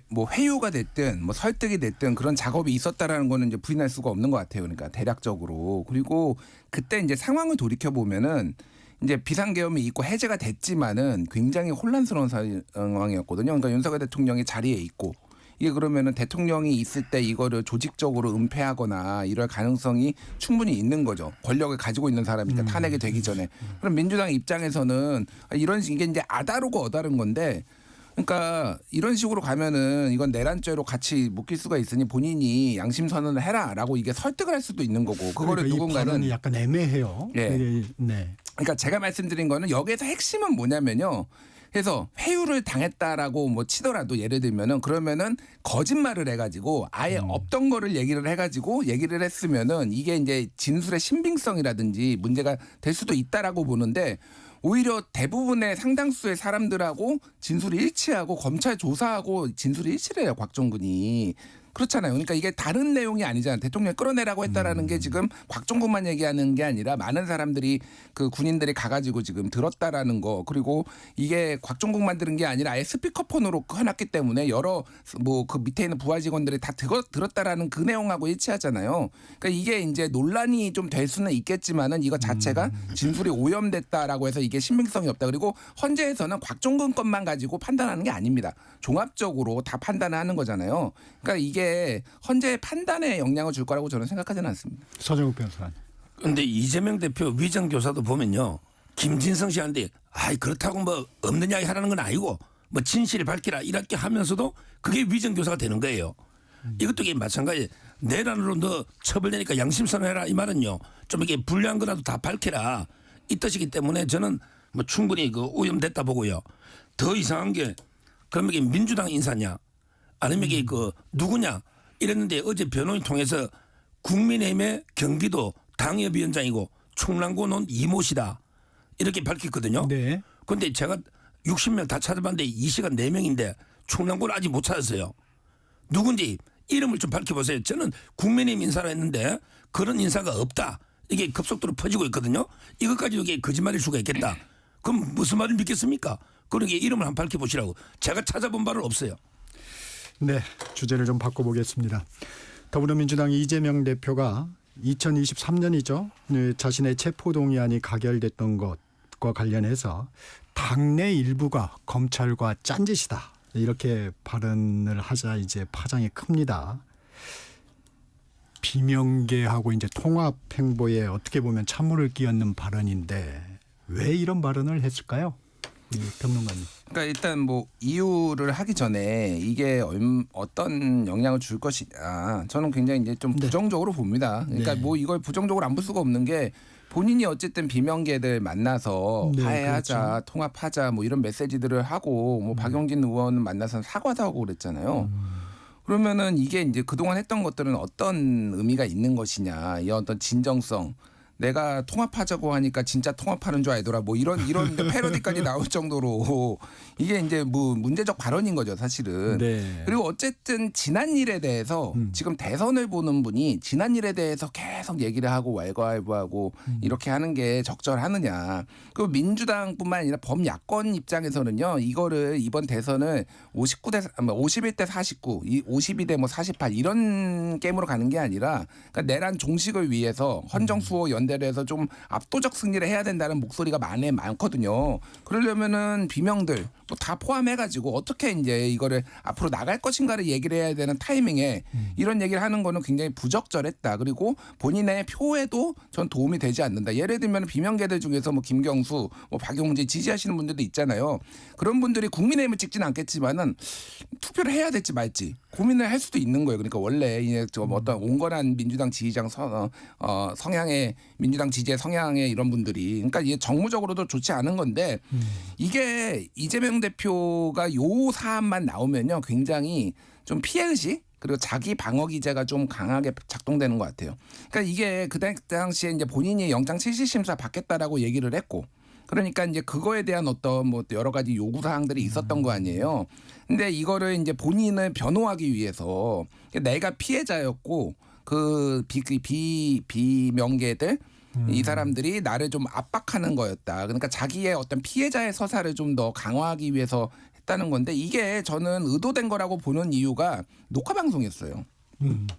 뭐 회유가 됐든 뭐 설득이 됐든 그런 작업이 있었다라는 거는 이제 부인할 수가 없는 것 같아요. 그러니까 대략적으로. 그리고 그때 이제 상황을 돌이켜 보면은 이제 비상계엄이 있고 해제가 됐지만은 굉장히 혼란스러운 상황이었거든요. 그러니까 윤석열 대통령이 자리에 있고 이게 그러면은 대통령이 있을 때 이거를 조직적으로 은폐하거나 이럴 가능성이 충분히 있는 거죠. 권력을 가지고 있는 사람이니까 탄핵이 되기 전에. 그럼 민주당 입장에서는 이게 이제 아다르고 어다른 건데, 그러니까 이런 식으로 가면은 이건 내란죄로 같이 묶일 수가 있으니 본인이 양심 선언을 해라라고 이게 설득을 할 수도 있는 거고, 그거를 그러니까 누군가는 이 발언이 약간 애매해요. 예. 네. 그러니까 제가 말씀드린 거는 여기에서 핵심은 뭐냐면요. 그래서 회유를 당했다라고 뭐 치더라도 예를 들면은 그러면은 거짓말을 해가지고 아예 없던 거를 얘기를 해가지고 얘기를 했으면은 이게 이제 진술의 신빙성이라든지 문제가 될 수도 있다라고 보는데, 오히려 대부분의 상당수의 사람들하고 진술이 일치하고 검찰 조사하고 진술이 일치해요, 곽종근이. 그렇잖아요. 그러니까 이게 다른 내용이 아니잖아요. 대통령 끌어내라고 했다라는 게 지금 곽종근만 얘기하는 게 아니라 많은 사람들이 군인들이 가가지고 지금 들었다라는 거, 그리고 이게 곽종근만 들은 게 아니라 아예 스피커폰으로 해놨기 때문에 여러 그 밑에 있는 부하 직원들이 다 들었다라는 그 내용하고 일치하잖아요. 그러니까 이게 이제 논란이 좀 될 수는 있겠지만은 이거 자체가 진술이 오염됐다라고 해서 이게 신빙성이 없다. 그리고 헌재에서는 곽종근 것만 가지고 판단하는 게 아닙니다. 종합적으로 다 판단하는 거잖아요. 그러니까 이게 헌재의 판단에 영향을 줄 거라고 저는 생각하지는 않습니다. 서정욱 변호사님. 그런데 이재명 대표 위정교사도 보면요, 김진성 씨한테 그렇다고 뭐 없는 이야기 하라는 건 아니고 뭐 진실을 밝히라 이렇게 하면서도 그게 위정교사가 되는 거예요. 이것도 이게 마찬가지. 내란으로 너 처벌되니까 양심선언해라 이 말은요, 좀 이게 불리한 거라도 다 밝혀라 이 뜻이기 때문에 저는 뭐 충분히 오염됐다 보고요. 더 이상한 게 그러면 이게 민주당 인사냐 아니면 이게 누구냐 이랬는데, 어제 변호인 통해서 국민의힘의 경기도 당협위원장이고 충남고 논 이모시다 이렇게 밝혔거든요. 네. 그런데 제가 60명 다 찾아봤는데 이 시간 4명인데 충남고를 아직 못 찾았어요. 누군지 이름을 좀 밝혀보세요. 저는 국민의힘 인사라 했는데 그런 인사가 없다. 이게 급속도로 퍼지고 있거든요. 이것까지 이게 거짓말일 수가 있겠다. 그럼 무슨 말을 믿겠습니까? 그러게 이름을 한번 밝혀보시라고. 제가 찾아본 바는 없어요. 네, 주제를 좀 바꿔보겠습니다. 더불어민주당 이재명 대표가 2023년이죠. 자신의 체포동의안이 가결됐던 것과 관련해서 당내 일부가 검찰과 짠짓이다 이렇게 발언을 하자 이제 파장이 큽니다. 비명계하고 이제 통합 행보에 어떻게 보면 찬물을 끼얹는 발언인데 왜 이런 발언을 했을까요? 평론가님. 그러니까 일단 뭐 이유를 하기 전에 이게 어떤 영향을 줄 것이냐, 저는 굉장히 이제 좀 부정적으로 봅니다. 그러니까 뭐 이걸 부정적으로 안 볼 수가 없는 게, 본인이 어쨌든 비명계들 만나서 화해하자, 그렇죠. 통합하자 뭐 이런 메시지들을 하고, 뭐 박용진 의원 만나서 사과도 하고 그랬잖아요. 그러면은 이게 이제 그동안 했던 것들은 어떤 의미가 있는 것이냐, 이 어떤 진정성, 내가 통합하자고 하니까 진짜 통합하는 줄 알더라. 뭐 이런 패러디까지 나올 정도로 이게 이제 뭐 문제적 발언인 거죠, 사실은. 네. 그리고 어쨌든 지난 일에 대해서 지금 대선을 보는 분이 지난 일에 대해서 계속 얘기를 하고 왈가왈부하고 이렇게 하는 게 적절하느냐. 그리고 민주당뿐만 아니라 범야권 입장에서는요. 이거를 이번 대선을 51대 49, 52대 뭐 48 이런 게임으로 가는 게 아니라 그러니까 내란 종식을 위해서 헌정수호 연대를 해서 좀 압도적 승리를 해야 된다는 목소리가 많거든요. 그러려면은 비명들 뭐 다 포함해가지고 어떻게 이제 이거를 앞으로 나갈 것인가를 얘기를 해야 되는 타이밍에 이런 얘기를 하는 거는 굉장히 부적절했다. 그리고 본인의 표에도 전 도움이 되지 않는다. 예를 들면 비명계들 중에서 뭐 김경수, 뭐 박용진 지지하시는 분들도 있잖아요. 그런 분들이 국민의힘을 찍지는 않겠지만은 투표를 해야 될지 말지 고민을 할 수도 있는 거예요. 그러니까 원래 이제 좀 어떤 온건한 민주당 지지장 성향의 민주당 지지의 성향의 이런 분들이 그러니까 이게 정무적으로도 좋지 않은 건데 이게 이재명 대표가 요 사안만 나오면요 굉장히 좀 피해의식 그리고 자기 방어 기제가 좀 강하게 작동되는 것 같아요. 그러니까 이게 그 당시에 이제 본인이 영장 실시심사 받겠다라고 얘기를 했고 그러니까 이제 그거에 대한 어떤 뭐 여러 가지 요구 사항들이 있었던 거 아니에요. 근데 이거를 이제 본인을 변호하기 위해서 내가 피해자였고 그 비명계들 이 사람들이 나를 좀 압박하는 거였다. 그러니까 자기의 어떤 피해자의 서사를 좀 더 강화하기 위해서 했다는 건데 이게 저는 의도된 거라고 보는 이유가 녹화 방송이었어요.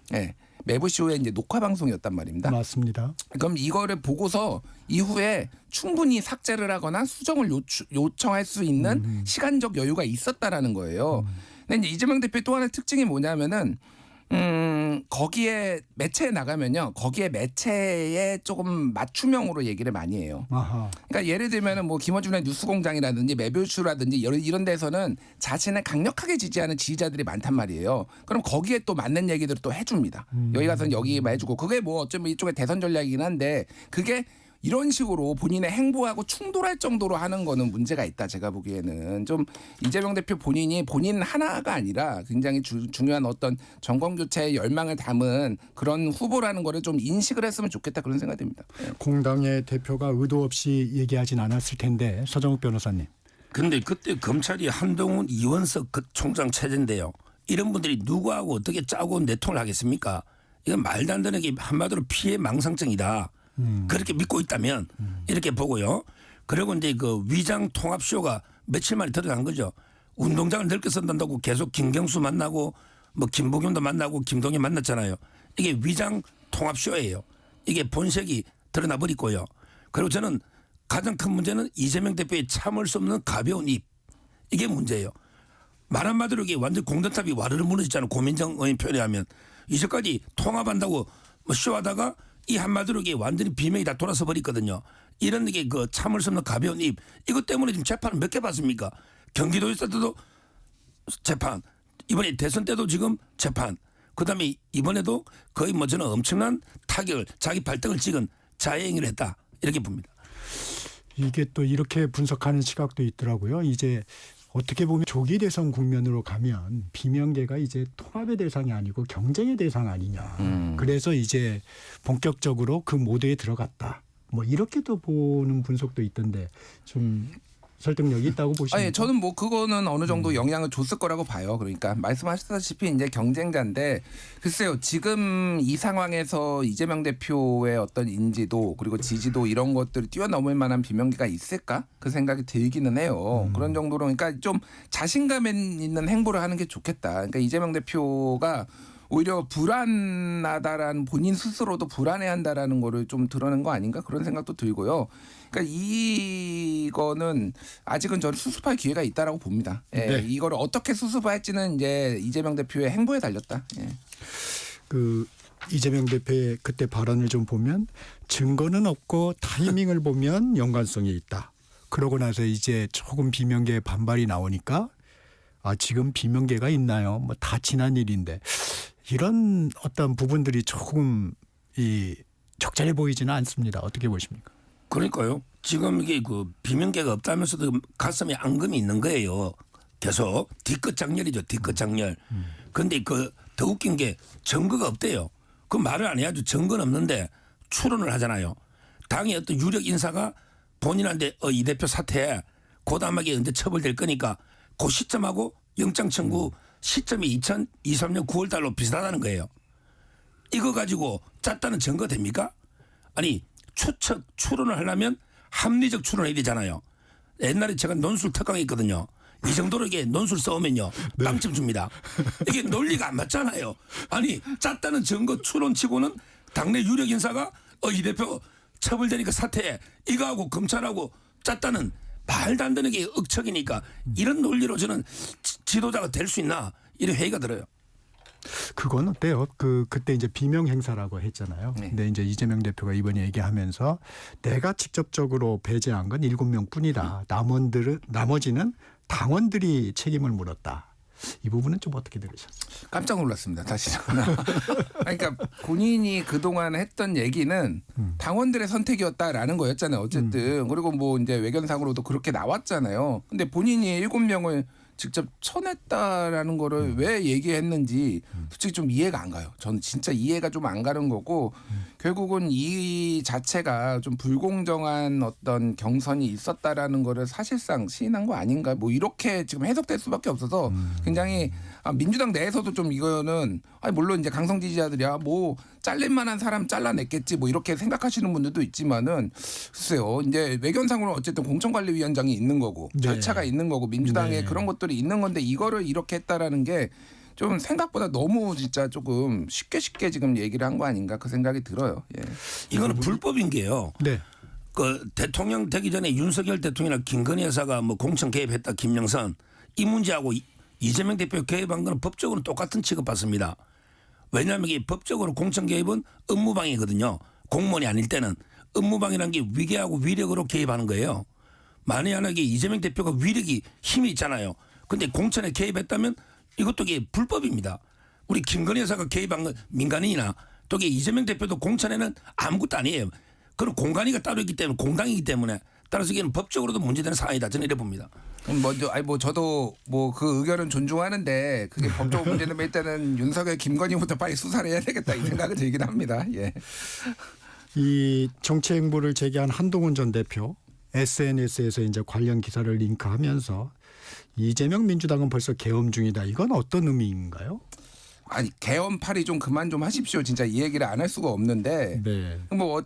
네. 매부쇼의 이제 녹화 방송이었단 말입니다. 맞습니다. 그럼 이거를 보고서 이후에 충분히 삭제를 하거나 수정을 요청할 수 있는 시간적 여유가 있었다라는 거예요. 근데 이제 이재명 대표의 또 하나의 특징이 뭐냐면은 거기에 매체에 나가면요. 거기에 매체에 조금 맞춤형으로 얘기를 많이 해요. 아하. 그러니까 예를 들면은 뭐 김어준의 뉴스공장이라든지 매뷰슈라든지 이런 데서는 자신을 강력하게 지지하는 지지자들이 많단 말이에요. 그럼 거기에 또 맞는 얘기들을 또 해줍니다. 여기 가서는 여기만 해주고 그게 뭐 어쩌면 이쪽의 대선 전략이긴 한데 그게 이런 식으로 본인의 행보하고 충돌할 정도로 하는 거는 문제가 있다. 제가 보기에는 좀 이재명 대표 본인이 본인 하나가 아니라 굉장히 중요한 어떤 정권 교체의 열망을 담은 그런 후보라는 거를 좀 인식을 했으면 좋겠다 그런 생각이 듭니다. 공당의 대표가 의도 없이 얘기하진 않았을 텐데 서정욱 변호사님. 근데 그때 검찰이 한동훈 이원석 그 총장 체제인데요. 이런 분들이 누구하고 어떻게 짜고 내통을 하겠습니까? 이건 말도 안 되는 게 한마디로 피해 망상증이다. 그렇게 믿고 있다면 이렇게 보고요. 그리고 이제 그 위장 통합쇼가 며칠 만에 드러난 거죠. 운동장을 넓게 쓴다고 계속 김경수 만나고 뭐 김부겸도 만나고 김동연 만났잖아요. 이게 위장 통합쇼예요. 이게 본색이 드러나 버리고요. 그리고 저는 가장 큰 문제는 이재명 대표의 참을 수 없는 가벼운 입. 이게 문제예요. 말 한마디로 이게 완전 공든탑이 와르르 무너지잖아요. 고민정 의원 표현하면 이제까지 통합한다고 뭐 쇼하다가 이 한마디로 이게 완전히 비명이 다 돌아서 버리거든요. 이런 게 그 참을 수 없는 가벼운 입. 이것 때문에 지금 재판을 몇 개 받습니까? 경기도에서 때도 재판. 이번에 대선 때도 지금 재판. 그다음에 이번에도 거의 뭐 저는 엄청난 타격을 자기 발등을 찍은 자해행위를 했다. 이렇게 봅니다. 이게 또 이렇게 분석하는 시각도 있더라고요. 이제 어떻게 보면 조기 대선 국면으로 가면 비명계가 이제 통합의 대상이 아니고 경쟁의 대상 아니냐. 그래서 이제 본격적으로 그 모드에 들어갔다. 뭐 이렇게도 보는 분석도 있던데 좀 설득력이 있다고 보시나요? 아니, 저는 뭐 그거는 어느 정도 영향을 줬을 거라고 봐요. 그러니까 말씀하셨다시피 이제 경쟁자인데 글쎄요. 지금 이 상황에서 이재명 대표의 어떤 인지도 그리고 지지도 이런 것들을 뛰어넘을 만한 비명계가 있을까? 그 생각이 들기는 해요. 그런 정도로 그러니까 좀 자신감 있는 행보를 하는 게 좋겠다. 그러니까 이재명 대표가 오히려 불안하다라는 본인 스스로도 불안해한다라는 거를 좀 드러낸 거 아닌가 그런 생각도 들고요. 그러니까 이거는 아직은 저는 수습할 기회가 있다라고 봅니다. 예, 네. 이거를 어떻게 수습할지는 이제 이재명 대표의 행보에 달렸다. 예. 그 이재명 대표의 그때 발언을 좀 보면 증거는 없고 타이밍을 보면 연관성이 있다. 그러고 나서 이제 조금 비명계의 반발이 나오니까 아 지금 비명계가 있나요? 뭐 다 지난 일인데 이런 어떤 부분들이 조금 이 적절해 보이지는 않습니다. 어떻게 보십니까? 그러니까요. 지금 이게 그 비명계가 없다면서도 가슴에 앙금이 있는 거예요. 계속 뒤끝 장렬이죠. 뒤끝 장렬. 그런데 그 더 웃긴 게 증거가 없대요. 그 말을 안 해야죠. 증거는 없는데 추론을 하잖아요. 당의 어떤 유력 인사가 본인한테 이 대표 사퇴 고담하게 언제 처벌될 거니까 그 시점하고 영장 청구 시점이 2023년 9월 달로 비슷하다는 거예요. 이거 가지고 짰다는 증거 됩니까? 아니 추측 추론을 하려면 합리적 추론해야 되잖아요. 옛날에 제가 논술 특강했거든요. 이 정도로 이게 논술 써오면요 빵점 줍니다. 이게 논리가 안 맞잖아요. 아니 짰다는 증거 추론치고는 당내 유력 인사가 이 대표 처벌되니까 사퇴해 이거하고 검찰하고 짰다는 말도 안 되는 게 억척이니까 이런 논리로 저는 지도자가 될 수 있나 이런 회의가 들어요. 그건 어때요? 그때 이제 비명 행사라고 했잖아요. 네. 근데 이제 이재명 대표가 이번에 얘기하면서 내가 직접적으로 배제한 건 7명뿐이다. 나머지는 당원들이 책임을 물었다. 이 부분은 좀 어떻게 들으셨어요? 깜짝 놀랐습니다. 사실은. 그러니까 본인이 그동안 했던 얘기는 당원들의 선택이었다라는 거였잖아요. 어쨌든. 그리고 뭐 이제 외견상으로도 그렇게 나왔잖아요. 근데 본인이 7명을 직접 쳐냈다라는 거를 왜 얘기했는지 솔직히 좀 이해가 안 가요. 저는 진짜 이해가 좀 안 가는 거고 결국은 이 자체가 좀 불공정한 어떤 경선이 있었다라는 거를 사실상 시인한 거 아닌가 뭐 이렇게 지금 해석될 수밖에 없어서 굉장히 민주당 내에서도 좀 이거는 물론 이제 강성 지지자들이야 뭐 잘릴 만한 사람 잘라냈겠지 뭐 이렇게 생각하시는 분들도 있지만은 글쎄요 이제 외견상으로 어쨌든 공천관리위원장이 있는 거고 네. 절차가 있는 거고 민주당에 네. 그런 것들이 있는 건데 이거를 이렇게 했다라는 게 좀 생각보다 너무 진짜 조금 쉽게 지금 얘기를 한 거 아닌가 그 생각이 들어요. 예. 이거는 불법인 게요. 네. 그 대통령 되기 전에 윤석열 대통령이나 김건희 여사가 뭐 공천 개입했다 김영선 이 문제하고 이재명 대표 개입한 거는 법적으로 똑같은 취급받습니다. 왜냐하면 이게 법적으로 공천 개입은 업무방해거든요. 공무원이 아닐 때는 업무방해라는 게 위계하고 위력으로 개입하는 거예요. 만약에 이재명 대표가 위력이 힘이 있잖아요. 근데 공천에 개입했다면 이것도 이게 불법입니다. 우리 김건희 여사가 개입한 건 민간인이나 또 이게 이재명 대표도 공천에는 아무것도 아니에요. 그런 공간이가 따로 있기 때문에 공당이기 때문에 따라서 이게 법적으로도 문제되는 사안이다 저는 이래 봅니다. 뭐 저도 뭐 그 의견은 존중하는데 그게 법적 문제는 일단은 윤석열 김건희부터 빨리 수사를 해야 되겠다 이 생각은 들긴 합니다. 예. 이 정치 행보를 제기한 한동훈 전 대표 SNS에서 이제 관련 기사를 링크하면서 이재명 민주당은 벌써 계엄 중이다. 이건 어떤 의미인가요? 아니 개엄팔이 좀 그만 좀 하십시오. 진짜 이 얘기를 안 할 수가 없는데. 네. 뭐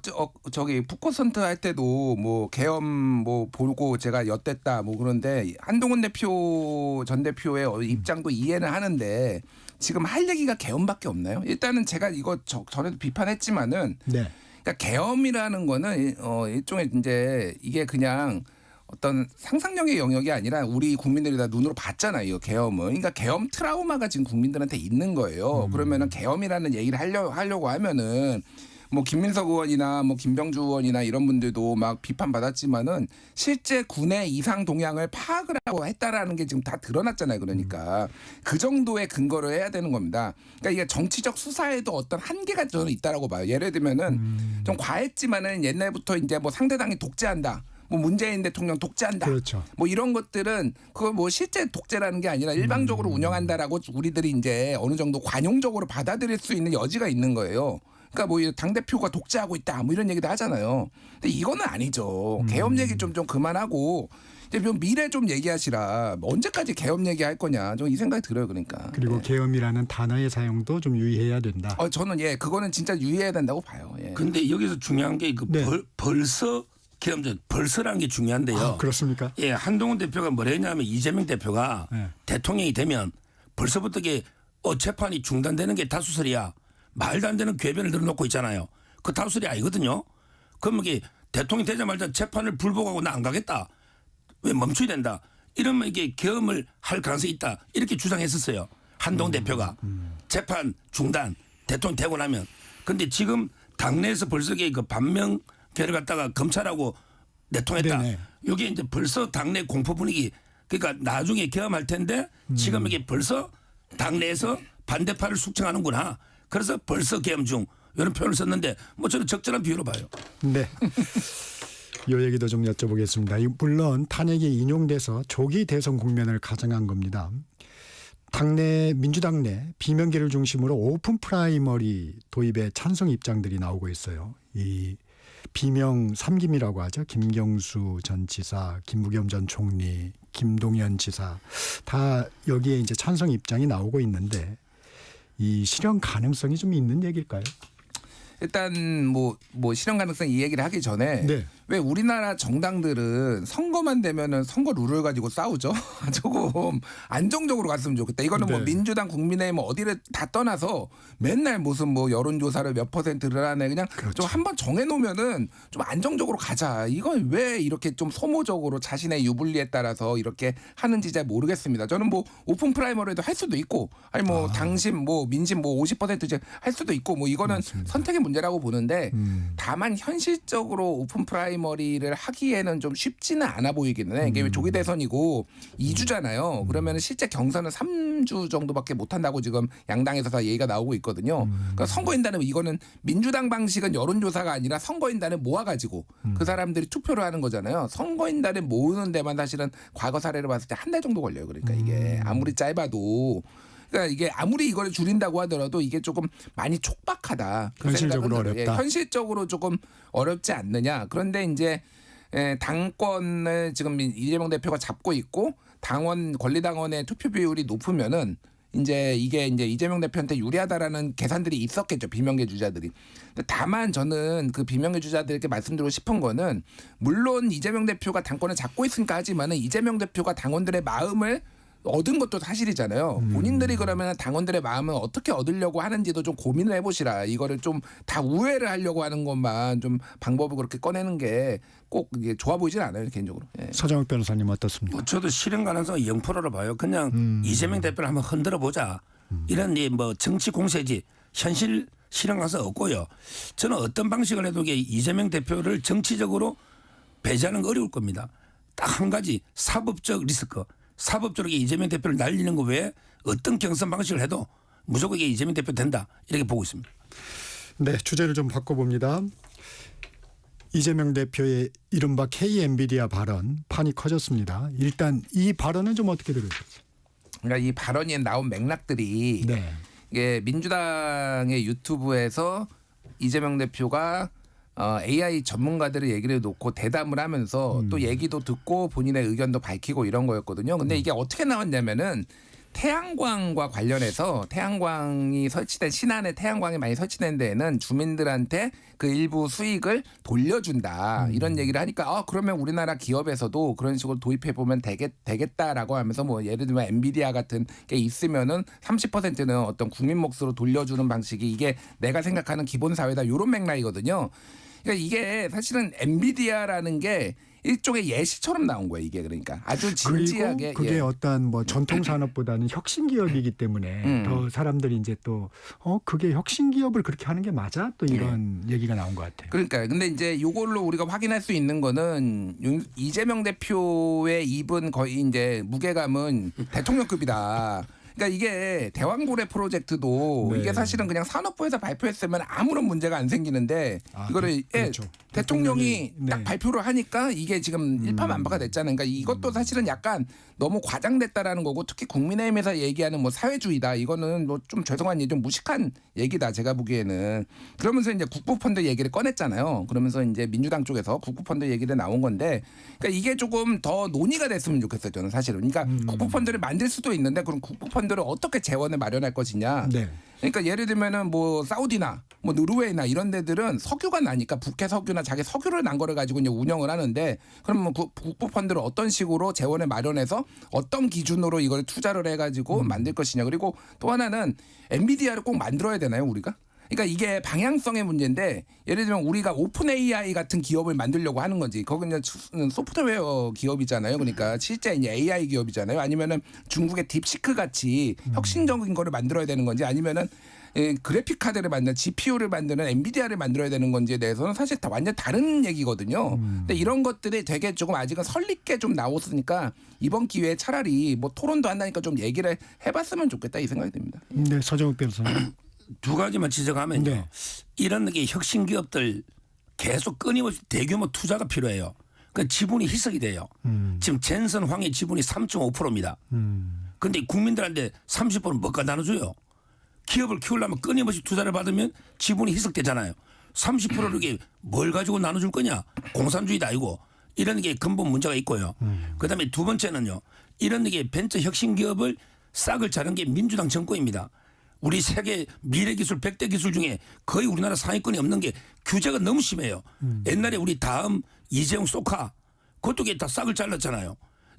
저기 푸코선트 할 때도 뭐 계엄 뭐 보고 제가 엿댔다 뭐 그런데 한동훈 대표 전 대표의 입장도 이해는 하는데 지금 할 얘기가 계엄밖에 없나요? 일단은 제가 이거 전에도 비판했지만은 네. 그러니까 계엄이라는 거는 일종의 이제 이게 그냥 어떤 상상력의 영역이 아니라 우리 국민들이 다 눈으로 봤잖아요. 계엄은. 그러니까 계엄 트라우마가 지금 국민들한테 있는 거예요. 그러면은 계엄이라는 얘기를 하려고 하면은 뭐 김민석 의원이나 뭐 김병주 의원이나 이런 분들도 막 비판받았지만은 실제 군의 이상 동향을 파악을 하고 했다라는 게 지금 다 드러났잖아요. 그러니까 그 정도의 근거를 해야 되는 겁니다. 그러니까 이게 정치적 수사에도 어떤 한계가 저는 있다라고 봐요. 예를 들면은 좀 과했지만은 옛날부터 이제 뭐 상대당이 독재한다. 뭐 문재인 대통령 독재한다. 그렇죠. 뭐 이런 것들은 그거 뭐 실제 독재라는 게 아니라 일방적으로 운영한다라고 우리들이 이제 어느 정도 관용적으로 받아들일 수 있는 여지가 있는 거예요. 그러니까 뭐 당 대표가 독재하고 있다. 뭐 이런 얘기도 하잖아요. 근데 이거는 아니죠. 계엄 얘기 좀 그만하고 이제 좀 미래 좀 얘기하시라. 언제까지 계엄 얘기할 거냐. 좀 이 생각이 들어요. 그러니까. 그리고 계엄이라는 단어의 사용도 좀 유의해야 된다. 저는 그거는 진짜 유의해야 된다고 봐요. 예. 근데 여기서 중요한 게 네. 벌써 벌써라는 게 중요한데요. 아, 그렇습니까? 예, 한동훈 대표가 뭐라 했냐면 이재명 대표가 네. 대통령이 되면 벌써부터 이게 재판이 중단되는 게 다수설이야. 말도 안 되는 궤변을 들어놓고 있잖아요. 그 다수설이 아니거든요. 그럼 이게 대통령이 되자마자 재판을 불복하고 나 안 가겠다. 왜 멈춰야 된다. 이러면 이게 계엄을 할 가능성이 있다. 이렇게 주장했었어요. 한동훈 대표가. 재판 중단 대통령 되고 나면. 근데 지금 당내에서 벌써 그 반명회를 갖다가 검찰하고 내통했다. 네네. 이게 이제 벌써 당내 공포 분위기. 그러니까 나중에 계엄할 텐데 지금 이게 벌써 당내에서 반대파를 숙청하는구나. 그래서 벌써 계엄 중 이런 표현을 썼는데 뭐 저는 적절한 비유로 봐요. 네. 이 얘기도 좀 여쭤보겠습니다. 물론 탄핵이 인용돼서 조기 대선 국면을 가정한 겁니다. 당내 민주당 내 비명계를 중심으로 오픈 프라이머리 도입에 찬성 입장들이 나오고 있어요. 이 비명 3김이라고 하죠. 김경수 전 지사, 김부겸 전 총리, 김동연 지사 다 여기에 이제 찬성 입장이 나오고 있는데 이 실현 가능성이 좀 있는 얘기일까요? 일단 뭐 실현 가능성 이 얘기를 하기 전에 네. 왜 우리나라 정당들은 선거만 되면은 선거 룰을 가지고 싸우죠? 조금 안정적으로 갔으면 좋겠다. 이거는 뭐 네. 민주당, 국민의힘 어디를 다 떠나서 맨날 무슨 뭐 여론조사를 몇 %를 하네 그냥 그렇죠. 좀 한번 정해놓으면은 좀 안정적으로 가자. 이걸 왜 이렇게 좀 소모적으로 자신의 유불리에 따라서 이렇게 하는지 잘 모르겠습니다. 저는 뭐 오픈 프라이머리도 할 수도 있고 아니 뭐 당심 뭐 민심 뭐 50% 할 수도 있고 뭐 이거는 맞습니다. 선택의 문제라고 보는데 다만 현실적으로 오픈 프라이머리를 하기에는 좀 쉽지는 않아 보이기는 해. 이게 조기 대선이고 2주잖아요. 그러면 실제 경선은 3주 정도밖에 못 한다고 지금 양당에서 다 얘기가 나오고 있거든요. 그러니까 선거인단은 이거는 민주당 방식은 여론조사가 아니라 선거인단을 모아가지고 그 사람들이 투표를 하는 거잖아요. 선거인단을 모으는 데만 사실은 과거 사례를 봤을 때 한 달 정도 걸려요. 그러니까 이게 아무리 짧아도 그러니까 이게 아무리 이걸 줄인다고 하더라도 이게 조금 많이 촉박하다. 그 현실적으로 생각은 들어요. 어렵다. 현실적으로 조금 어렵지 않느냐. 그런데 이제 당권을 지금 이재명 대표가 잡고 있고 당원 권리당원의 투표 비율이 높으면은 이제 이게 이제 이재명 대표한테 유리하다라는 계산들이 있었겠죠. 비명계 주자들이. 근데 다만 저는 그 비명계 주자들에게 말씀드리고 싶은 거는 물론 이재명 대표가 당권을 잡고 있으니까 하지만은 이재명 대표가 당원들의 마음을 얻은 것도 사실이잖아요. 본인들이 그러면 당원들의 마음을 어떻게 얻으려고 하는지도 좀 고민을 해보시라. 이거를 좀 다 우회를 하려고 하는 것만 좀 방법을 그렇게 꺼내는 게 꼭 좋아 보이진 않아요. 개인적으로. 예. 서정욱 변호사님 어떻습니까? 뭐 저도 실현 가능성은 0%로 봐요. 그냥 이재명 대표를 한번 흔들어 보자. 이런 뭐 정치 공세지 현실 실현 가능성 없고요. 저는 어떤 방식을 해도 이게 이재명 대표를 정치적으로 배제하는 거 어려울 겁니다. 딱 한 가지 사법적 리스크. 사법적으로 이재명 대표를 날리는 거 외에 어떤 경선 방식을 해도 무조건 이게 이재명 대표 된다. 이렇게 보고 있습니다. 네, 주제를 좀 바꿔봅니다. 이재명 대표의 이른바 K-엔비디아 발언 판이 커졌습니다. 일단 이 발언은 좀 어떻게 들으셨어요? 그러니까 이 발언에 나온 맥락들이 네. 이게 민주당의 유튜브에서 이재명 대표가 AI 전문가들의 얘기를 놓고 대담을 하면서 또 얘기도 듣고 본인의 의견도 밝히고 이런 거였거든요. 근데 이게 어떻게 나왔냐면은 태양광과 관련해서 태양광이 설치된 신안에 태양광이 많이 설치된 데에는 주민들한테 그 일부 수익을 돌려준다 이런 얘기를 하니까 그러면 우리나라 기업에서도 그런 식으로 도입해 보면 되겠다라고 하면서 뭐 예를 들면 엔비디아 같은 게 있으면은 30%는 어떤 국민 몫으로 돌려주는 방식이 이게 내가 생각하는 기본 사회다 이런 맥락이거든요. 그러니까 이게 사실은 엔비디아라는 게 일종의 예시처럼 나온 거예요. 이게 그러니까 아주 진지하게 그리고 그게 어떤 뭐 전통 산업보다는 혁신 기업이기 때문에 더 사람들이 이제 또 그게 혁신 기업을 그렇게 하는 게 맞아? 또 이런 얘기가 나온 것 같아요. 그러니까 근데 이제 이걸로 우리가 확인할 수 있는 거는 이재명 대표의 입은 거의 이제 무게감은 대통령급이다. 그러니까 이게 대왕고래 프로젝트도 네. 이게 사실은 그냥 산업부에서 발표했으면 아무런 문제가 안 생기는데 이거를 그렇죠. 대통령이 네. 딱 발표를 하니까 이게 지금 일파만파가 됐잖아요. 그러니까 이것도 사실은 약간 너무 과장됐다라는 거고 특히 국민의힘에서 얘기하는 뭐 사회주의다 이거는 뭐 좀 죄송한 얘기 좀 무식한 얘기다 제가 보기에는. 그러면서 이제 국부펀드 얘기를 꺼냈잖아요. 그러면서 이제 민주당 쪽에서 국부펀드 얘기를 나온 건데 그러니까 이게 조금 더 논의가 됐으면 좋겠어요. 저는 사실은. 그러니까 국부펀드를 만들 수도 있는데 그럼 국부펀드를 어떻게 재원을 마련할 것이냐. 네. 그러니까 예를 들면은 뭐 사우디나 뭐 노르웨이나 이런 데들은 석유가 나니까 북해 석유나 자기 석유를 난 거를 가지고 이제 운영을 하는데 그러면 국부 펀드를 어떤 식으로 재원을 마련해서 어떤 기준으로 이걸 투자를 해가지고 만들 것이냐. 그리고 또 하나는 엔비디아를 꼭 만들어야 되나요 우리가? 그러니까 이게 방향성의 문제인데 예를 들면 우리가 오픈 AI 같은 기업을 만들려고 하는 거지. 거기는 소프트웨어 기업이잖아요. 그러니까 실제 이제 AI 기업이잖아요. 아니면은 중국의 딥시크 같이 혁신적인 거를 만들어야 되는 건지 아니면은 그래픽 카드를 만드는 GPU를 만드는 엔비디아를 만들어야 되는 건지에 대해서는 사실 다 완전 다른 얘기거든요. 근데 이런 것들이 되게 조금 아직은 설립게 좀 나왔으니까 이번 기회에 차라리 뭐 토론도 한다니까 좀 얘기를 해봤으면 좋겠다 이 생각이 듭니다. 네, 서정욱 변호사님. 두 가지만 지적하면요. 네. 이런 게 혁신 기업들 계속 끊임없이 대규모 투자가 필요해요. 그러니까 지분이 희석이 돼요. 지금 젠슨 황의 지분이 3.5%입니다. 그런데 국민들한테 30%는 뭐가 나눠줘요. 기업을 키우려면 끊임없이 투자를 받으면 지분이 희석되잖아요. 30%를 이게 뭘 가지고 나눠줄 거냐? 공산주의다 아니고 이런 게 근본 문제가 있고요. 그다음에 두 번째는요. 이런 게 벤처 혁신 기업을 싹을 자른 게 민주당 정권입니다. 우리 세계 미래기술 100대 기술 중에 거의 우리나라 상위권이 없는 게 규제가 너무 심해요. 옛날에 우리 다음 이재용 소카 그것도 다 싹을 잘랐잖아요.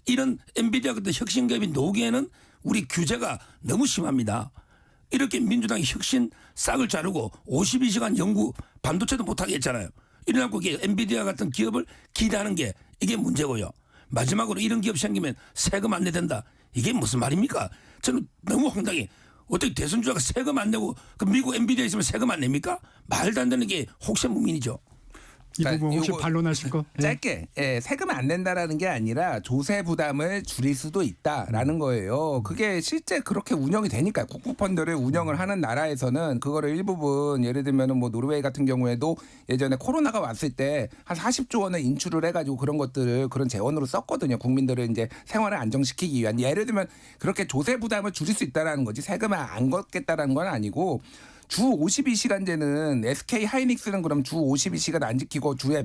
이런 엔비디아 같은 혁신기업이 노기에는 우리 규제가 너무 심합니다. 이렇게 민주당이 혁신 싹을 자르고 52시간 연구 반도체도 못하게 했잖아요. 이래갖고 이게 엔비디아 같은 기업을 기대하는 게 이게 문제고요. 마지막으로 이런 기업 생기면 세금 안 내된다. 이게 무슨 말입니까? 저는 너무 황당해. 어떻게 대선 주자가 세금 안 내고 그 미국 엔비디아 있으면 세금 안 냅니까? 말도 안 되는 게 혹세무민이죠. 이 부분 혹시 요거 반론하실 거? 예. 짧게 세금 안 낸다라는 게 아니라 조세 부담을 줄일 수도 있다라는 거예요. 그게 실제 그렇게 운영이 되니까 국부펀드를 운영을 하는 나라에서는 그거를 일부분 예를 들면은 뭐 노르웨이 같은 경우에도 예전에 코로나가 왔을 때 한 40조 원을 인출을 해가지고 그런 것들을 그런 재원으로 썼거든요. 국민들을 이제 생활을 안정시키기 위한. 예를 들면 그렇게 조세 부담을 줄일 수 있다라는 거지 세금을 안 걷겠다라는 건 아니고. 주 52시간제는 SK 하이닉스는 그럼 주 52시간 안 지키고 주에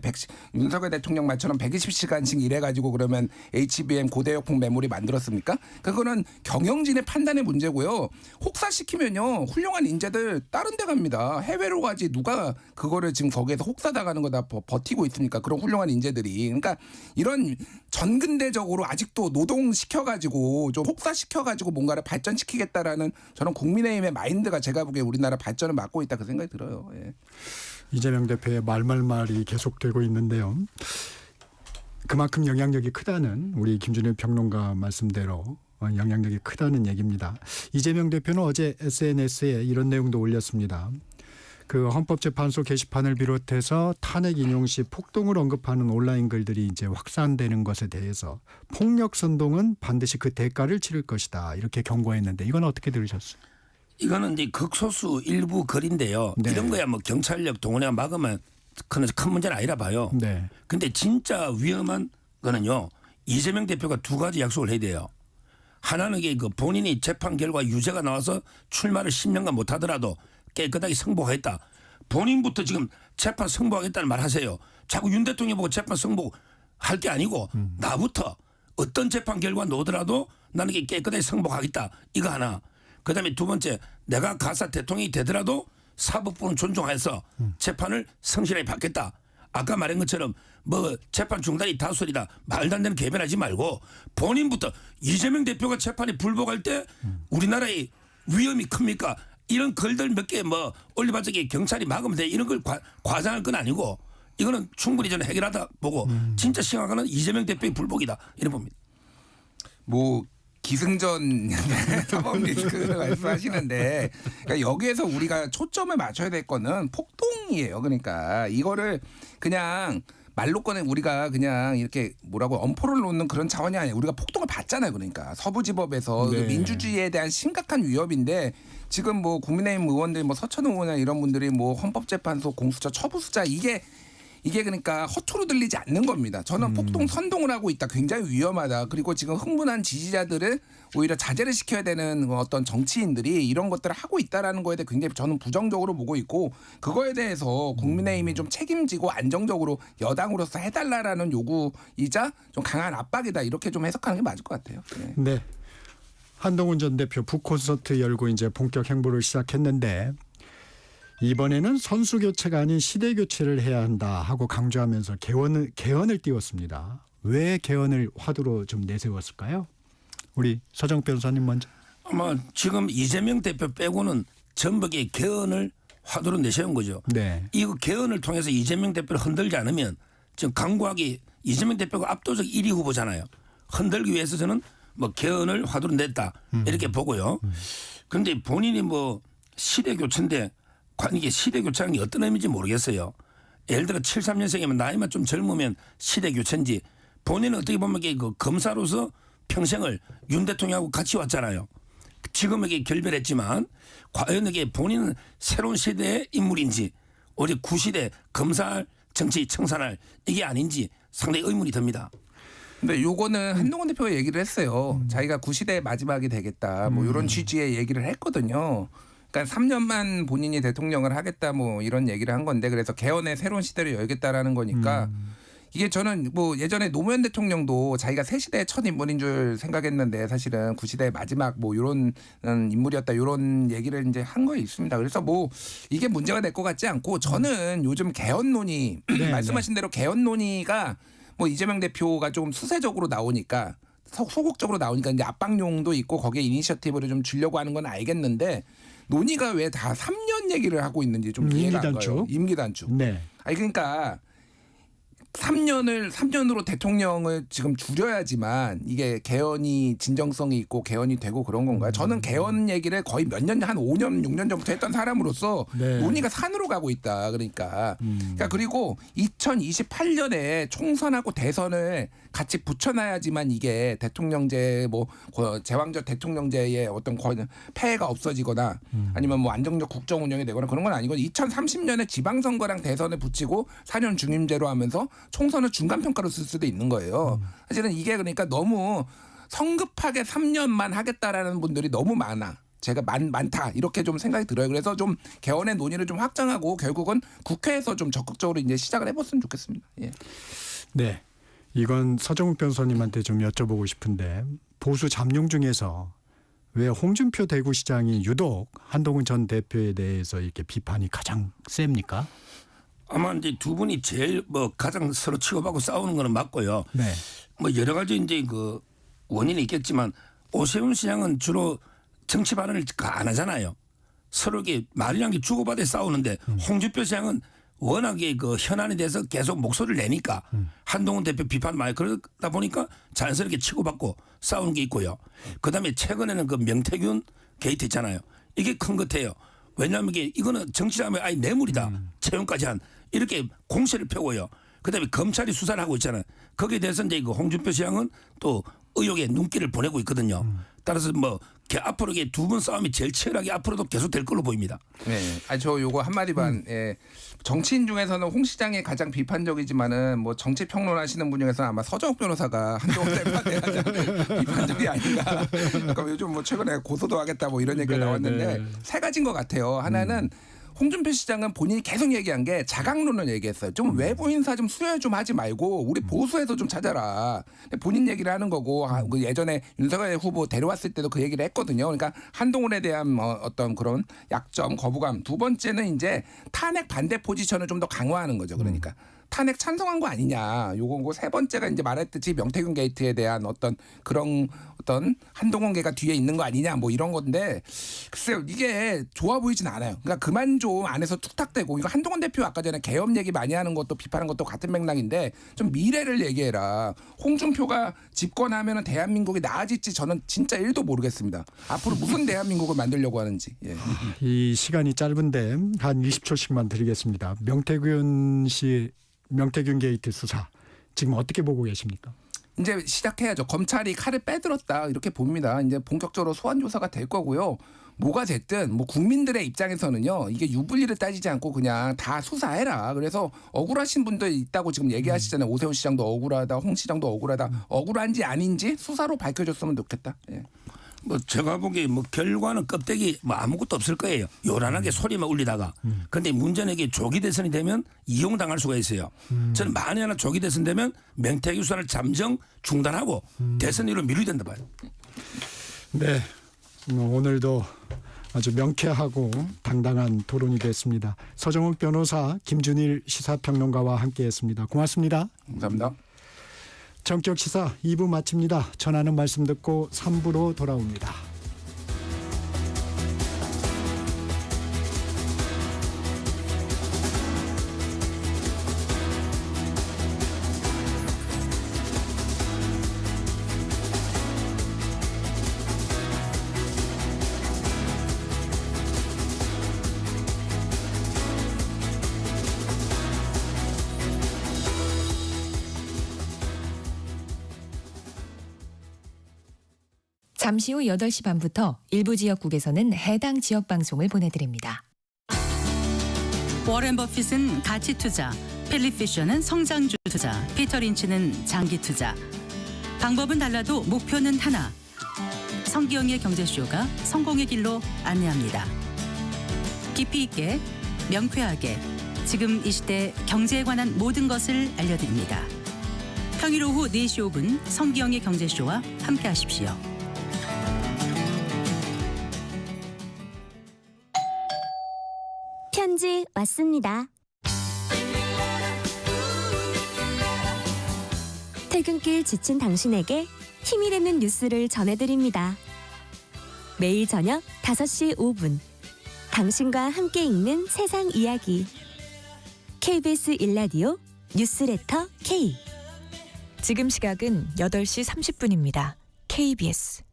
윤석열 대통령 말처럼 120시간씩 일해가지고 그러면 HBM 고대역폭 메모리 만들었습니까? 그거는 경영진의 판단의 문제고요. 혹사시키면요 훌륭한 인재들 다른 데 갑니다. 해외로 가지 누가 그거를 지금 거기에서 혹사당하는 거 다 버티고 있습니까? 그런 훌륭한 인재들이. 그러니까 이런 전근대적으로 아직도 노동시켜가지고 좀 혹사시켜가지고 뭔가를 발전시키겠다라는 저는 국민의힘의 마인드가 제가 보기에 우리나라 발전을 막고 있다 그 생각이 들어요. 예. 이재명 대표의 말말말이 계속되고 있는데요. 그만큼 영향력이 크다는 우리 김준일 평론가 말씀대로 영향력이 크다는 얘기입니다. 이재명 대표는 어제 SNS에 이런 내용도 올렸습니다. 그 헌법재판소 게시판을 비롯해서 탄핵 인용 시 폭동을 언급하는 온라인 글들이 이제 확산되는 것에 대해서 폭력 선동은 반드시 그 대가를 치를 것이다 이렇게 경고했는데 이건 어떻게 들으셨어요? 이거는 이제 극소수 일부 글인데요. 네. 이런 거야 뭐 경찰력 동원해 막으면 큰 문제는 아니라 봐요. 네. 근데 진짜 위험한 거는요. 이재명 대표가 두 가지 약속을 해야 돼요. 하나는 이게 그 본인이 재판 결과 유죄가 나와서 출마를 10년간 못 하더라도 깨끗하게 승복하겠다. 본인부터 지금 재판 승복하겠다는 말 하세요. 자꾸 윤 대통령 보고 재판 승복할 게 아니고 나부터 어떤 재판 결과 나오더라도 나는 이게 깨끗하게 승복하겠다. 이거 하나. 그다음에 두 번째 내가 가사 대통령이 되더라도 사법부는 존중해서 재판을 성실하게 받겠다. 아까 말한 것처럼 뭐 재판 중단이 다수리다. 말도 안 되는 개변하지 말고 본인부터 이재명 대표가 재판에 불복할 때 우리나라의 위험이 큽니까? 이런 글들 몇 개 뭐 올려봤자 경찰이 막으면 돼. 이런 걸 과장할 건 아니고 이거는 충분히 저는 해결하다 보고 진짜 심각한 건 이재명 대표의 불복이다. 이런 봅니다. 뭐 기승전 사법 리스크를 말씀하시는데 그러니까 여기에서 우리가 초점을 맞춰야 될 거는 폭동이에요. 그러니까 이거를 그냥 말로 꺼내 우리가 그냥 이렇게 뭐라고 엄포를 놓는 그런 차원이 아니에요. 우리가 폭동을 봤잖아요. 그러니까 서부지법에서 네. 그 민주주의에 대한 심각한 위협인데 지금 뭐 국민의힘 의원들 뭐 서천 의원이나 이런 분들이 뭐 헌법재판소 공수처 처부수자 이게 그러니까 허투루 들리지 않는 겁니다. 저는 폭동 선동을 하고 있다. 굉장히 위험하다. 그리고 지금 흥분한 지지자들을 오히려 자제를 시켜야 되는 어떤 정치인들이 이런 것들을 하고 있다라는 거에 대해 굉장히 저는 부정적으로 보고 있고 그거에 대해서 국민의힘이 좀 책임지고 안정적으로 여당으로서 해달라라는 요구이자 좀 강한 압박이다. 이렇게 좀 해석하는 게 맞을 것 같아요. 네. 네. 한동훈 전 대표 북콘서트 열고 이제 본격 행보를 시작했는데 이번에는 선수 교체가 아닌 시대 교체를 해야 한다 하고 강조하면서 개헌을 띄웠습니다. 왜 개헌을 화두로 좀 내세웠을까요? 우리 서정 변호사님 먼저. 아마 지금 이재명 대표 빼고는 전부 개헌을 화두로 내세운 거죠. 네. 이거 개헌을 통해서 이재명 대표를 흔들지 않으면 지금 강구하게 이재명 대표가 압도적 1위 후보잖아요. 흔들기 위해서 저는 뭐 개헌을 화두로 냈다 이렇게 보고요. 그런데 본인이 뭐 시대 교체인데 이게 시대 교체라는 게 어떤 의미인지 모르겠어요. 예를 들어 73년생이면 나이만 좀 젊으면 시대 교체인지 본인은 어떻게 보면 그 검사로서 평생을 윤 대통령하고 같이 왔잖아요. 지금에게 결별했지만 과연 이게 본인은 새로운 시대의 인물인지 우리 구시대 검사 정치 청산할 이게 아닌지 상당히 의문이 듭니다. 근데 요거는 한동훈 대표가 얘기를 했어요. 자기가 구시대의 마지막이 되겠다. 뭐 이런 취지의 얘기를 했거든요. 그러니까 3년만 본인이 대통령을 하겠다 뭐 이런 얘기를 한 건데 그래서 개헌의 새로운 시대를 열겠다라는 거니까 이게 저는 뭐 예전에 노무현 대통령도 자기가 새 시대의 첫 인물인 줄 생각했는데 사실은 구시대의 마지막 뭐 이런 인물이었다 이런 얘기를 이제 한 거 있습니다. 그래서 뭐 이게 문제가 될 것 같지 않고 저는 요즘 개헌 논의 말씀하신 대로 개헌 논의가 뭐 이재명 대표가 좀 수세적으로 나오니까 소극적으로 나오니까 이제 압박용도 있고 거기에 이니셔티브를 좀 주려고 하는 건 알겠는데 논의가 왜 다 3년 얘기를 하고 있는지 좀 이해가 안 가요. 임기 단축. 네. 아니 그러니까 3년으로 대통령을 지금 줄여야지만 이게 개헌이 진정성이 있고 개헌이 되고 그런 건가요? 저는 개헌 얘기를 거의 몇 년, 한 5년, 6년 전부터 했던 사람으로서 네. 논의가 산으로 가고 있다. 그러니까 그리고 2028년에 총선하고 대선을 같이 붙여놔야지만 이게 대통령제 뭐 제왕적 대통령제의 어떤 폐해가 없어지거나 아니면 뭐 안정적 국정 운영이 되거나 그런 건 아니고 2030년에 지방선거랑 대선을 붙이고 4년 중임제로 하면서 총선을 중간평가로 쓸 수도 있는 거예요. 사실은 이게 그러니까 너무 성급하게 3년만 하겠다라는 분들이 너무 많아. 제가 많다 이렇게 좀 생각이 들어요. 그래서 좀 개헌의 논의를 좀 확장하고 결국은 국회에서 좀 적극적으로 이제 시작을 해봤으면 좋겠습니다. 예. 네. 이건 서정욱 변호사님한테 좀 여쭤보고 싶은데 보수 잠룡 중에서 왜 홍준표 대구시장이 유독 한동훈 전 대표에 대해서 이렇게 비판이 가장 셉니까? 아마 이제 두 분이 제일 뭐 가장 서로 치고받고 싸우는 거는 맞고요. 네. 뭐 여러 가지 이제 그 원인이 있겠지만 오세훈 시장은 주로 정치 발언을 안 하잖아요. 서로 이게 말이란 게 주고받아 싸우는데 홍준표 시장은 워낙에 그 현안에 대해서 계속 목소리를 내니까 한동훈 대표 비판 많이 그러다 보니까 자연스럽게 치고받고 싸우는 게 있고요. 그다음에 최근에는 그 명태균 게이트 있잖아요. 이게 큰 것 같아요. 왜냐하면 이거는 정치라면 아예 뇌물이다. 채용까지 한 이렇게 공세를 펴고요. 그다음에 검찰이 수사를 하고 있잖아요. 거기에 대해서 이제 그 홍준표 시장은 또 의혹의 눈길을 보내고 있거든요. 따라서 뭐 앞으로 이게 두 분 싸움이 제일 치열하게 앞으로도 계속 될 걸로 보입니다. 네, 저 요거 한마디 반. 예. 정치인 중에서는 홍 시장이 가장 비판적이지만은 뭐 정치 평론하시는 분 중에서는 아마 서정욱 변호사가 한동훈 대표한테 가장 비판적이 아닌가. 그러니까 요즘 뭐 최근에 고소도 하겠다 뭐 이런 얘기가 나왔는데 세 가지인 것 같아요. 하나는 홍준표 시장은 본인이 계속 얘기한 게 자강론을 얘기했어요. 좀 외부 인사 좀 수혈 좀 하지 말고 우리 보수에서 좀 찾아라. 본인 얘기를 하는 거고 그 예전에 윤석열 후보 데려왔을 때도 그 얘기를 했거든요. 그러니까 한동훈에 대한 어떤 그런 약점, 거부감. 두 번째는 이제 탄핵 반대 포지션을 좀 더 강화하는 거죠. 그러니까. 탄핵 찬성한 거 아니냐. 요거고 세 번째가 이제 말했듯이 명태균 게이트에 대한 어떤 그런 어떤 한동훈계가 뒤에 있는 거 아니냐 뭐 이런 건데 글쎄요 이게 좋아 보이진 않아요. 그러니까 그만 좀 안에서 툭탁대고 이거 한동훈 대표 아까 전에 개헌 얘기 많이 하는 것도 비판한 것도 같은 맥락인데 좀 미래를 얘기해라. 홍준표가 집권하면은 대한민국이 나아질지 저는 진짜 1도 모르겠습니다. 앞으로 무슨 대한민국을 만들려고 하는지. 예. 이 시간이 짧은데 한 20초씩만 드리겠습니다. 명태균 게이트 수사 지금 어떻게 보고 계십니까? 이제 시작해야죠. 검찰이 칼을 빼들었다 이렇게 봅니다. 이제 본격적으로 소환 조사가 될 거고요. 뭐가 됐든 뭐 국민들의 입장에서는요. 이게 유불리를 따지지 않고 그냥 다 수사해라. 그래서 억울하신 분들 있다고 지금 얘기하시잖아요. 오세훈 시장도 억울하다. 홍 시장도 억울하다. 억울한지 아닌지 수사로 밝혀줬으면 좋겠다. 예. 뭐 제가 보기에 뭐 결과는 껍데기 뭐 아무것도 없을 거예요. 요란하게 소리만 울리다가. 그런데 문제는 이게 조기 대선이 되면 이용당할 수가 있어요. 저는 만에 하나 조기 대선 되면 명태균 수사를 잠정 중단하고 대선으로 밀어야 된다 봐요. 네, 오늘도 아주 명쾌하고 당당한 토론이 됐습니다. 서정욱 변호사, 김준일 시사평론가와 함께했습니다. 고맙습니다. 감사합니다. 정격 시사 2부 마칩니다. 전하는 말씀 듣고 3부로 돌아옵니다. 잠시 후 8시 반부터 일부 지역국에서는 해당 지역 방송을 보내드립니다. 워렌 버핏은 가치 투자, 필립 피셔는 성장주 투자, 피터 린치는 장기 투자. 방법은 달라도 목표는 하나. 성기영의 경제쇼가 성공의 길로 안내합니다. 깊이 있게, 명쾌하게 지금 이 시대 경제에 관한 모든 것을 알려드립니다. 평일 오후 4시 5분 성기영의 경제쇼와 함께하십시오. 편지 왔습니다. 퇴근길 지친 당신에게 힘이 되는 뉴스를 전해드립니다. 매일 저녁 5시 5분 당신과 함께 읽는 세상 이야기 KBS 1라디오 뉴스레터 K. 지금 시각은 8시 30분입니다. KBS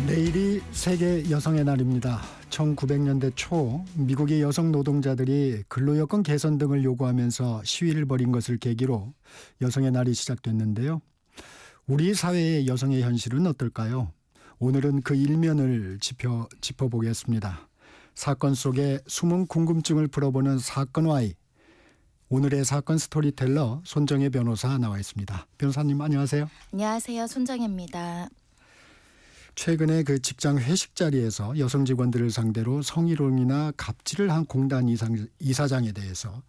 내일이 세계 여성의 날입니다. 1900년대 초 미국의 여성 노동자들이 근로여건 개선 등을 요구하면서 시위를 벌인 것을 계기로 여성의 날이 시작됐는데요. 우리 사회의 여성의 현실은 어떨까요? 오늘은 그 일면을 짚어보겠습니다. 사건 속의 숨은 궁금증을 풀어보는 사건와이. 오늘의 사건 스토리텔러 손정혜 변호사 나와 있습니다. 변호사님 안녕하세요. 안녕하세요. 손정혜입니다. 최근에 그 직장 회식 자리에서 여성 직원들을 상대로 성희롱이나 갑질을 한 공단 이사장에 대해서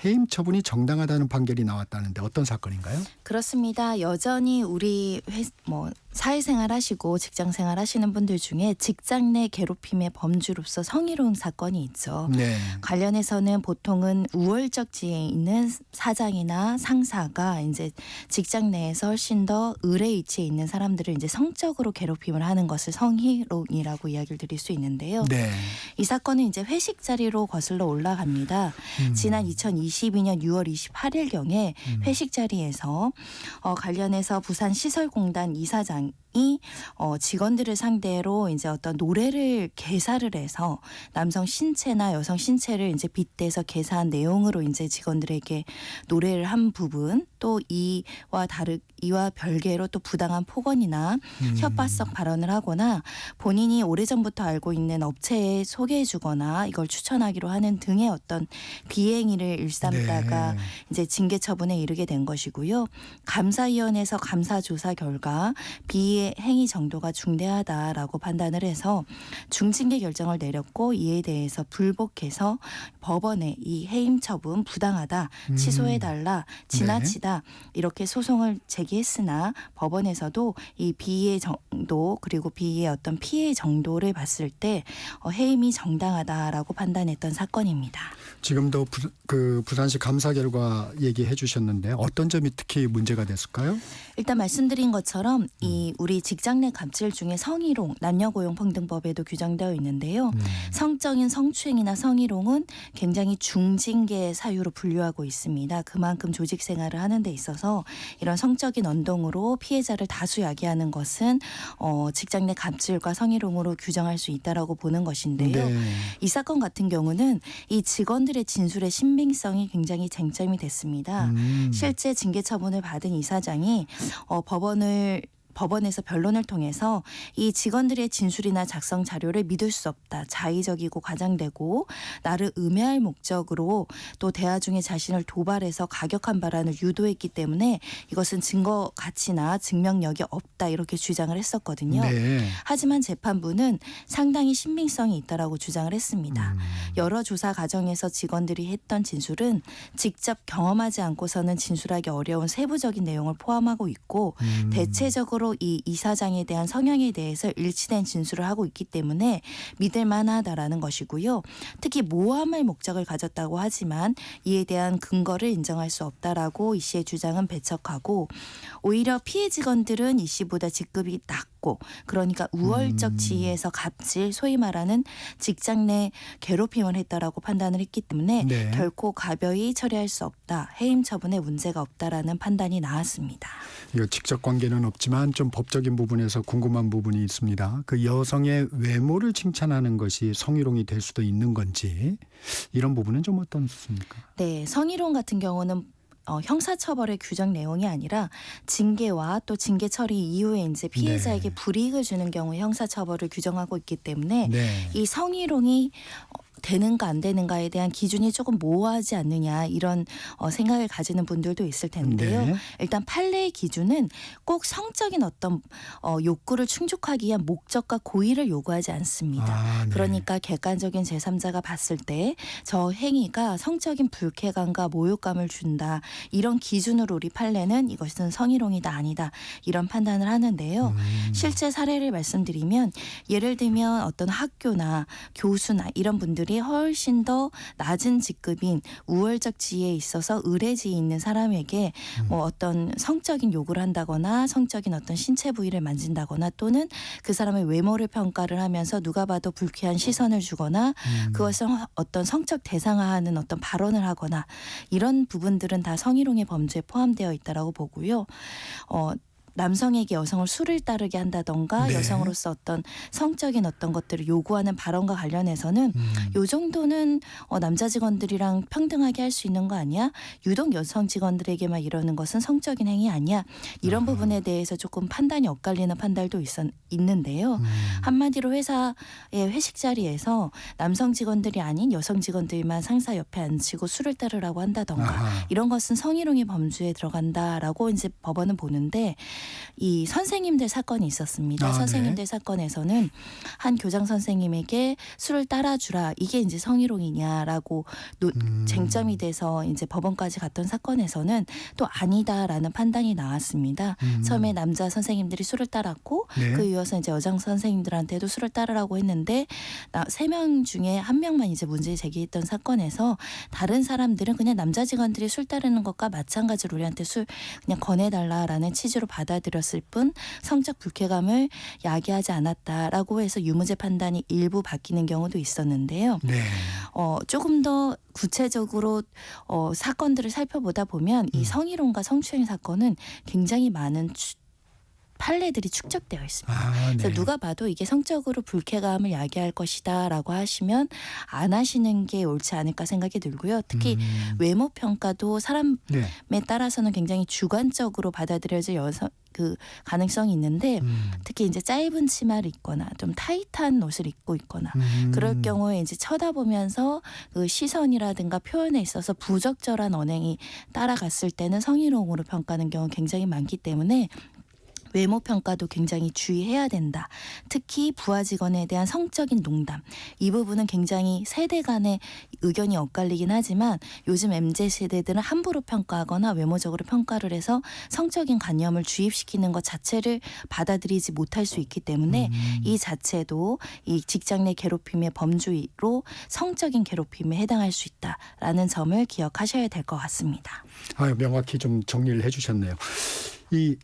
해임 처분이 정당하다는 판결이 나왔다는데 어떤 사건인가요? 그렇습니다. 여전히 우리 사회생활 하시고 직장생활 하시는 분들 중에 직장 내 괴롭힘의 범주로서 성희롱 사건이 있죠. 네. 관련해서는 보통은 우월적 지위에 있는 사장이나 상사가 이제 직장 내에서 훨씬 더 을의 위치에 있는 사람들을 이제 성적으로 괴롭힘을 하는 것을 성희롱이라고 이야기를 드릴 수 있는데요. 네. 이 사건은 이제 회식 자리로 거슬러 올라갑니다. 지난 2022년 6월 28일경에 회식 자리에서 관련해서 부산시설공단 이사장이 직원들을 상대로 이제 어떤 노래를 개사를 해서 남성 신체나 여성 신체를 이제 빗대서 개사한 내용으로 이제 직원들에게 노래를 한 부분, 또 이와 별개로 또 부당한 폭언이나 협박성 발언을 하거나 본인이 오래전부터 알고 있는 업체에 소개해주거나 이걸 추천하기로 하는 등의 어떤 비행위를 일삼다가 네. 이제 징계 처분에 이르게 된 것이고요. 감사위원회에서 감사조사 결과 비의 행위 정도가 중대하다라고 판단을 해서 중징계 결정을 내렸고, 이에 대해서 불복해서 법원에 이 해임 처분 부당하다, 취소해달라, 지나치다 이렇게 소송을 제기했으나 법원에서도 이 비의 정도 그리고 비의 어떤 피해 정도를 봤을 때 해임이 정당하다라고 판단했던 사건입니다. 지금도 부산시 감사 결과 얘기해 주셨는데 어떤 점이 특히 문제가 됐을까요? 일단 말씀드린 것처럼 이 우리 직장 내 갑질 중에 성희롱, 남녀고용평등법에도 규정되어 있는데요. 성적인 성추행이나 성희롱은 굉장히 중징계 사유로 분류하고 있습니다. 그만큼 조직 생활을 하는 데 있어서 이런 성적인 언동으로 피해자를 다수 야기하는 것은 직장 내 갑질과 성희롱으로 규정할 수 있다라고 보는 것인데요. 네. 이 사건 같은 경우는 이 직원들의 진술의 신빙성이 굉장히 쟁점이 됐습니다. 실제 징계 처분을 받은 이사장이 법원에서 변론을 통해서 이 직원들의 진술이나 작성 자료를 믿을 수 없다. 자의적이고 과장되고 나를 음해할 목적으로 또 대화 중에 자신을 도발해서 가격한 발언을 유도했기 때문에 이것은 증거 가치나 증명력이 없다. 이렇게 주장을 했었거든요. 네. 하지만 재판부는 상당히 신빙성이 있다라고 주장을 했습니다. 여러 조사 과정에서 직원들이 했던 진술은 직접 경험하지 않고서는 진술하기 어려운 세부적인 내용을 포함하고 있고 대체적으로 이 이사장에 대한 성향에 대해서 일치된 진술을 하고 있기 때문에 믿을 만하다라는 것이고요. 특히 모함할 목적을 가졌다고 하지만 이에 대한 근거를 인정할 수 없다라고 이 씨의 주장은 배척하고, 오히려 피해 직원들은 이 씨보다 직급이 낮고 그러니까 우월적 지위에서 갑질, 소위 말하는 직장 내 괴롭힘을 했다라고 판단을 했기 때문에 네. 결코 가벼이 처리할 수 없다. 해임 처분에 문제가 없다라는 판단이 나왔습니다. 이거 직접 관계는 없지만 좀 법적인 부분에서 궁금한 부분이 있습니다. 그 여성의 외모를 칭찬하는 것이 성희롱이 될 수도 있는 건지 이런 부분은 좀 어떻습니까? 네, 성희롱 같은 경우는 형사처벌의 규정 내용이 아니라 징계와 또 징계 처리 이후에 이제 피해자에게 네. 불이익을 주는 경우에 형사처벌을 규정하고 있기 때문에 네. 이 성희롱이 되는가 안 되는가에 대한 기준이 조금 모호하지 않느냐 이런 생각을 가지는 분들도 있을 텐데요. 네. 일단 판례의 기준은 꼭 성적인 어떤 욕구를 충족하기 위한 목적과 고의를 요구하지 않습니다. 아, 네. 그러니까 객관적인 제3자가 봤을 때 저 행위가 성적인 불쾌감과 모욕감을 준다. 이런 기준으로 우리 판례는 이것은 성희롱이다 아니다. 이런 판단을 하는데요. 실제 사례를 말씀드리면 예를 들면 어떤 학교나 교수나 이런 분들이 훨씬 더 낮은 직급인 우월적 지위에 있어서 의례지에 있는 사람에게 뭐 어떤 성적인 요구를 한다거나 성적인 어떤 신체 부위를 만진다거나 또는 그 사람의 외모를 평가를 하면서 누가 봐도 불쾌한 시선을 주거나 그것을 어떤 성적 대상화하는 어떤 발언을 하거나 이런 부분들은 다 성희롱의 범죄에 포함되어 있다라고 보고요. 남성에게 여성을 술을 따르게 한다던가 네. 여성으로서 어떤 성적인 어떤 것들을 요구하는 발언과 관련해서는 요 정도는 남자 직원들이랑 평등하게 할 수 있는 거 아니야? 유독 여성 직원들에게만 이러는 것은 성적인 행위 아니야? 이런 부분에 대해서 조금 판단이 엇갈리는 판단도 있는데요. 한마디로 회사의 회식 자리에서 남성 직원들이 아닌 여성 직원들만 상사 옆에 앉히고 술을 따르라고 한다던가 아하. 이런 것은 성희롱의 범주에 들어간다라고 이제 법원은 보는데 이 선생님들 사건이 있었습니다. 아, 선생님들 네. 사건에서는 한 교장 선생님에게 술을 따라주라 이게 이제 성희롱이냐라고 쟁점이 돼서 이제 법원까지 갔던 사건에서는 또 아니다라는 판단이 나왔습니다. 처음에 남자 선생님들이 술을 따랐고 네. 그 이어서 이제 여성 선생님들한테도 술을 따르라고 했는데 3명 중에 1명만 이제 문제 제기했던 사건에서 다른 사람들은 그냥 남자 직원들이 술 따르는 것과 마찬가지로 우리한테 술 그냥 권해달라라는 취지로 받아들였을 뿐 성적 불쾌감을 야기하지 않았다라고 해서 유무죄 판단이 일부 바뀌는 경우도 있었는데요. 네. 조금 더 구체적으로 사건들을 살펴보다 보면 이 성희롱과 성추행 사건은 굉장히 많은 판례들이 축적되어 있습니다. 아, 네. 그래서 누가 봐도 이게 성적으로 불쾌감을 야기할 것이다라고 하시면 안 하시는 게 옳지 않을까 생각이 들고요. 특히 외모 평가도 사람에 네. 따라서는 굉장히 주관적으로 받아들여질 그 가능성이 있는데 특히 이제 짧은 치마를 입거나 좀 타이트한 옷을 입고 있거나 그럴 경우에 이제 쳐다보면서 그 시선이라든가 표현에 있어서 부적절한 언행이 따라갔을 때는 성희롱으로 평가하는 경우 굉장히 많기 때문에 외모 평가도 굉장히 주의해야 된다. 특히 부하 직원에 대한 성적인 농담. 이 부분은 굉장히 세대 간의 의견이 엇갈리긴 하지만 요즘 MZ세대들은 함부로 평가하거나 외모적으로 평가를 해서 성적인 관념을 주입시키는 것 자체를 받아들이지 못할 수 있기 때문에 이 자체도 이 직장 내 괴롭힘의 범주로 성적인 괴롭힘에 해당할 수 있다라는 점을 기억하셔야 될 것 같습니다. 명확히 좀 정리를 해주셨네요. 이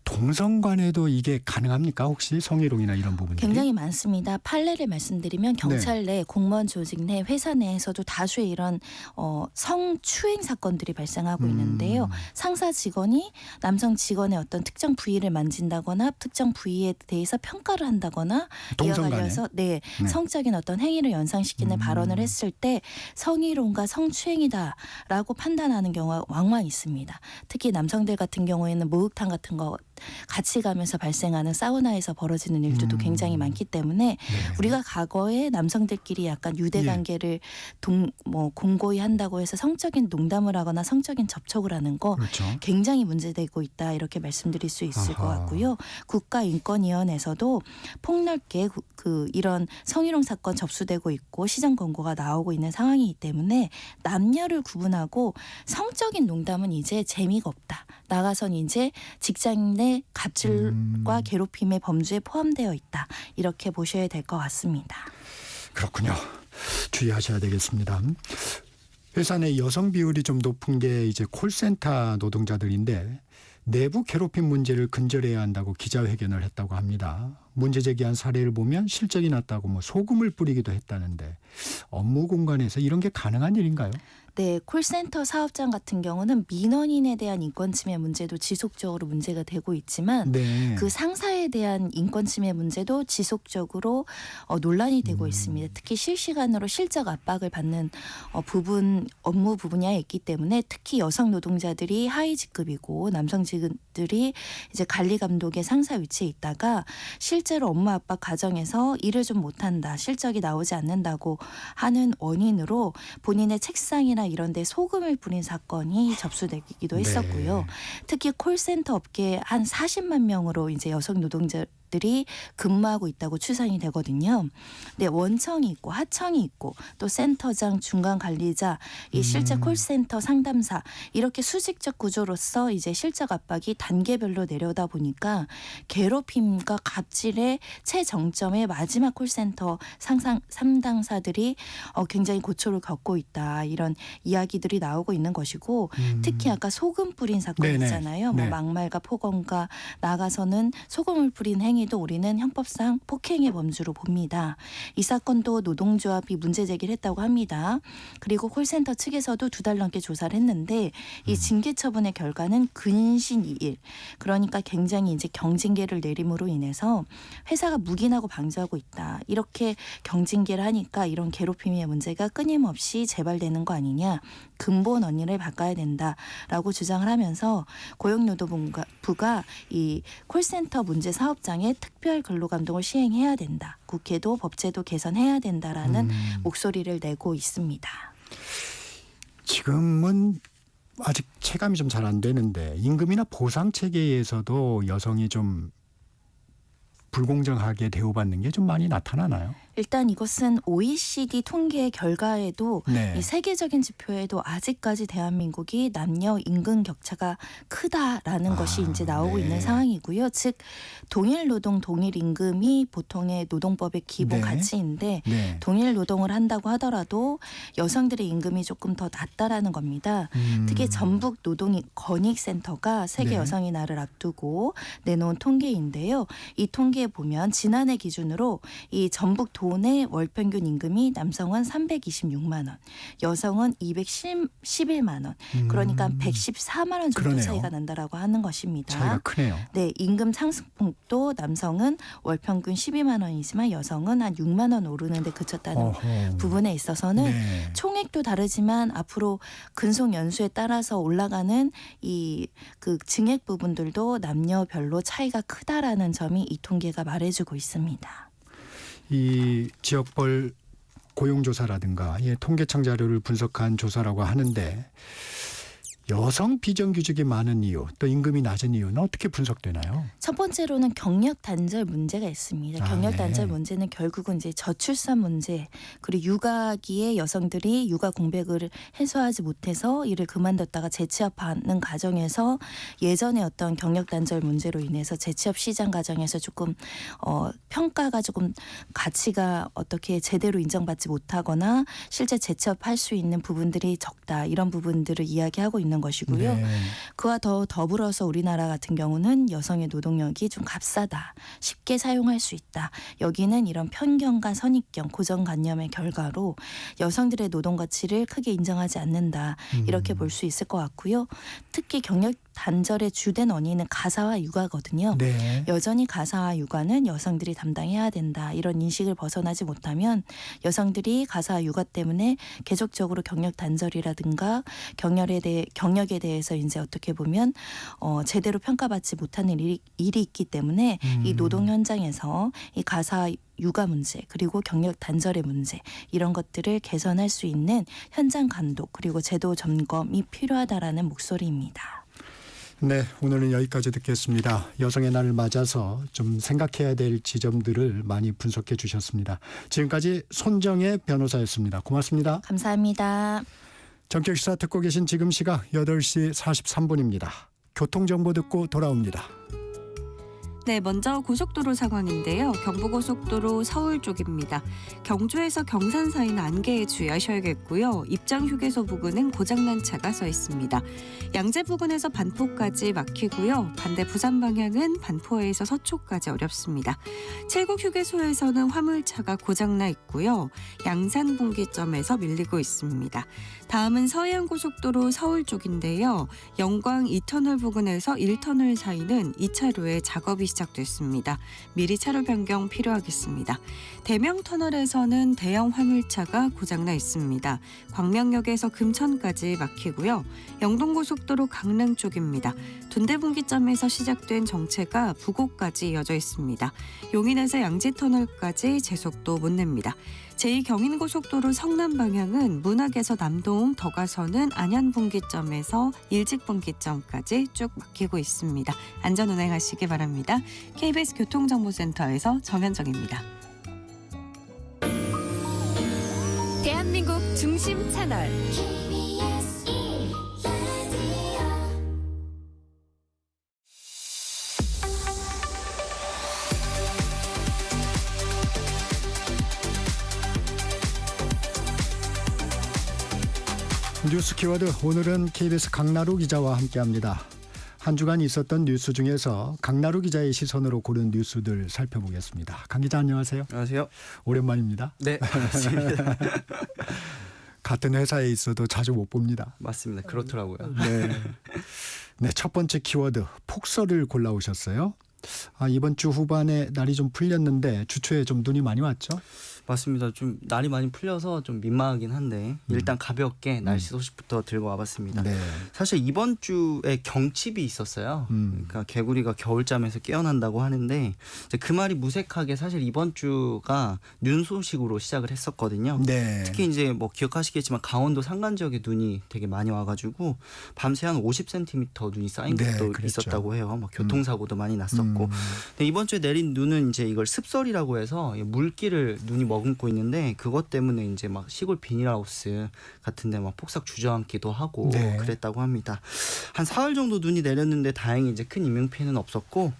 동성 간에도 이게 가능합니까? 혹시 성희롱이나 이런 부분들이? 굉장히 많습니다. 판례를 말씀드리면 경찰 내 공무원 조직 내 회사 내에서도 다수의 이런 성추행 사건들이 발생하고 있는데요. 상사 직원이 남성 직원의 어떤 특정 부위를 만진다거나 특정 부위에 대해서 평가를 한다거나 이와 동성 간에? 관련해서 성적인 어떤 행위를 연상시키는 발언을 했을 때 성희롱과 성추행이다라고 판단하는 경우가 왕왕 있습니다. 특히 남성들 같은 경우에는 목욕탕 같은 거 같이 가면서 발생하는 사우나에서 벌어지는 일들도 굉장히 많기 때문에 우리가 과거에 남성들끼리 약간 유대관계를 공고히 한다고 해서 성적인 농담을 하거나 성적인 접촉을 하는 거 그렇죠. 굉장히 문제되고 있다 이렇게 말씀드릴 수 있을 것 같고요. 국가인권위원회에서도 폭넓게 이런 성희롱 사건 접수되고 있고 시정 권고가 나오고 있는 상황이기 때문에 남녀를 구분하고 성적인 농담은 이제 재미가 없다. 나가선 이제 직장 내 갑질과 괴롭힘의 범주에 포함되어 있다. 이렇게 보셔야 될 것 같습니다. 그렇군요. 주의하셔야 되겠습니다. 회사 내 여성 비율이 좀 높은 게 이제 콜센터 노동자들인데 내부 괴롭힘 문제를 근절해야 한다고 기자회견을 했다고 합니다. 문제 제기한 사례를 보면 실적이 났다고 뭐 소금을 뿌리기도 했다는데 업무 공간에서 이런 게 가능한 일인가요? 네, 콜센터 사업장 같은 경우는 민원인에 대한 인권침해 문제도 지속적으로 문제가 되고 있지만 네. 그 상사에 대한 인권침해 문제도 지속적으로 논란이 되고 있습니다. 특히 실시간으로 실적 압박을 받는 업무 분야에 있기 때문에 특히 여성 노동자들이 하위 직급이고 남성 직급들이 이제 관리 감독의 상사 위치에 있다가 실제로 업무 압박 과정에서 일을 좀 못한다, 실적이 나오지 않는다고 하는 원인으로 본인의 책상이나 이런 데 소금을 뿌린 사건이 접수되기도 했었고요. 네. 특히 콜센터 업계에 한 40만 명으로 이제 여성 노동자들이 근무하고 있다고 추산이 되거든요. 네, 원청이 있고 하청이 있고 또 센터장, 중간 관리자, 이 실제 콜센터 상담사 이렇게 수직적 구조로서 이제 실적 압박이 단계별로 내려오다 보니까 괴롭힘과 갑질의 최정점에 마지막 콜센터 상담사들이 굉장히 고초를 겪고 있다, 이런 이야기들이 나오고 있는 것이고 특히 아까 소금 뿌린 사건 네네. 있잖아요. 뭐 네. 막말과 폭언과 나가서는 소금을 뿌린 행위도 우리는 형법상 폭행의 범주로 봅니다. 이 사건도 노동조합이 문제 제기를 했다고 합니다. 그리고 콜센터 측에서도 2달 넘게 조사를 했는데 이 징계 처분의 결과는 근신 2일. 그러니까 굉장히 이제 경징계를 내림으로 인해서 회사가 묵인하고 방조하고 있다, 이렇게 경징계를 하니까 이런 괴롭힘의 문제가 끊임없이 재발되는 거 아니냐, 근본 원인을 바꿔야 된다라고 주장을 하면서 고용노동부가 이 콜센터 문제 사업장에 특별 근로감독을 시행해야 된다, 국회도 법제도 개선해야 된다라는 목소리를 내고 있습니다. 지금은 아직 체감이 좀 잘 안 되는데 임금이나 보상 체계에서도 여성이 좀 불공정하게 대우받는 게 좀 많이 나타나나요? 일단 이것은 OECD 통계 결과에도 네. 이 세계적인 지표에도 아직까지 대한민국이 남녀 임금 격차가 크다라는 것이 이제 나오고 네. 있는 상황이고요. 즉 동일 노동 동일 임금이 보통의 노동법의 기본 네. 가치인데 네. 동일 노동을 한다고 하더라도 여성들의 임금이 조금 더 낮다라는 겁니다. 특히 전북 노동권익센터가 세계 네. 여성의 날을 앞두고 내놓은 통계인데요. 이 통계에 보면 지난해 기준으로 이 전북 도내 월 평균 임금이 남성은 326만 원, 여성은 211만 원. 그러니까 114만 원 정도 그러네요. 차이가 난다라고 하는 것입니다. 차이가 크네요. 네, 임금 상승폭도 남성은 월 평균 12만 원이지만 여성은 한 6만 원 오르는데 그쳤다는 어허. 부분에 있어서는 네. 총액도 다르지만 앞으로 근속 연수에 따라서 올라가는 이 그 증액 부분들도 남녀별로 차이가 크다라는 점이 이 통계가 말해주고 있습니다. 이 지역별 고용조사라든가 통계청 자료를 분석한 조사라고 하는데 여성 비정규직이 많은 이유, 또 임금이 낮은 이유는 어떻게 분석되나요? 첫 번째로는 경력 단절 문제가 있습니다. 경력 네. 단절 문제는 결국은 이제 저출산 문제, 그리고 육아기에 여성들이 육아 공백을 해소하지 못해서 일을 그만뒀다가 재취업하는 과정에서 예전에 어떤 경력 단절 문제로 인해서 재취업 시장 과정에서 조금 평가가 조금 가치가 어떻게 제대로 인정받지 못하거나 실제 재취업할 수 있는 부분들이 적다, 이런 부분들을 이야기하고 있는 것이고요. 네. 그와 더 더불어서 우리나라 같은 경우는 여성의 노동력이 좀 값싸다, 쉽게 사용할 수 있다. 여기는 이런 편견과 선입견, 고정관념의 결과로 여성들의 노동 가치를 크게 인정하지 않는다, 이렇게 볼 수 있을 것 같고요. 특히 경력 단절의 주된 원인은 가사와 육아거든요. 네. 여전히 가사와 육아는 여성들이 담당해야 된다, 이런 인식을 벗어나지 못하면 여성들이 가사와 육아 때문에 계속적으로 경력 단절이라든가 경력에 대해서 이제 어떻게 보면 제대로 평가받지 못하는 일이 있기 때문에 이 노동 현장에서 이 가사 육아 문제, 그리고 경력 단절의 문제, 이런 것들을 개선할 수 있는 현장 감독, 그리고 제도 점검이 필요하다라는 목소리입니다. 네, 오늘은 여기까지 듣겠습니다. 여성의 날을 맞아서 좀 생각해야 될 지점들을 많이 분석해 주셨습니다. 지금까지 손정혜 변호사였습니다. 고맙습니다. 감사합니다. 전격시사 듣고 계신 지금 시각 8시 43분입니다. 교통정보 듣고 돌아옵니다. 네, 먼저 고속도로 상황인데요. 경부고속도로 서울 쪽입니다. 경주에서 경산 사이는 안개에 주의하셔야겠고요. 입장 휴게소 부근은 고장난 차가 서 있습니다. 양재 부근에서 반포까지 막히고요. 반대 부산 방향은 반포에서 서초까지 어렵습니다. 칠곡 휴게소에서는 화물차가 고장나 있고요. 양산 분기점에서 밀리고 있습니다. 다음은 서해안고속도로 서울 쪽인데요. 영광 2터널 부근에서 1터널 사이는 2차로에 작업이 시작됐습니다. 미리 차로 변경 필요하겠습니다. 대명터널에서는 대형 화물차가 고장나 있습니다. 광명역에서 금천까지 막히고요. 영동고속도로 강릉 쪽입니다. 둔대분기점에서 시작된 정체가 부곡까지 이어져 있습니다. 용인에서 양지터널까지 제속도 못 냅니다. 제2경인고속도로 성남 방향은 문학에서 남동 더 가서는 안양분기점에서 일직분기점까지 쭉 막히고 있습니다. 안전 운행하시기 바랍니다. KBS 교통정보센터에서 정현정입니다. 대한민국 중심 채널 뉴스 키워드 오늘은 KBS 강나루 기자와 함께합니다. 한 주간 있었던 뉴스 중에서 강나루 기자의 시선으로 고른 뉴스들 살펴보겠습니다. 강 기자 안녕하세요. 안녕하세요. 오랜만입니다. 네, 반갑습니다. 같은 회사에 있어도 자주 못 봅니다. 맞습니다. 그렇더라고요. 네, 첫 번째 키워드 폭설을 골라오셨어요. 이번 주 후반에 날이 좀 풀렸는데 주초에 좀 눈이 많이 왔죠? 맞습니다. 좀 날이 많이 풀려서 좀 민망하긴 한데 일단 가볍게 날씨 소식부터 들고 와봤습니다. 네. 사실 이번 주에 경칩이 있었어요. 그러니까 개구리가 겨울잠에서 깨어난다고 하는데 이제 그 말이 무색하게 사실 이번 주가 눈 소식으로 시작을 했었거든요. 네. 특히 이제 뭐 기억하시겠지만 강원도 산간 지역에 눈이 되게 많이 와가지고 밤새 한 50cm 눈이 쌓인 것도 그랬죠. 있었다고 해요. 뭐 교통사고도 많이 났었고. 근데 이번 주에 내린 눈은 이제 이걸 습설이라고 해서 물기를 눈이 머금고 있는데 그것 때문에 이제 막 시골 비닐하우스 같은데 막 폭삭 주저앉기도 하고 네. 그랬다고 합니다. 한 사흘 정도 눈이 내렸는데 다행히 이제 큰 인명 피해는 없었고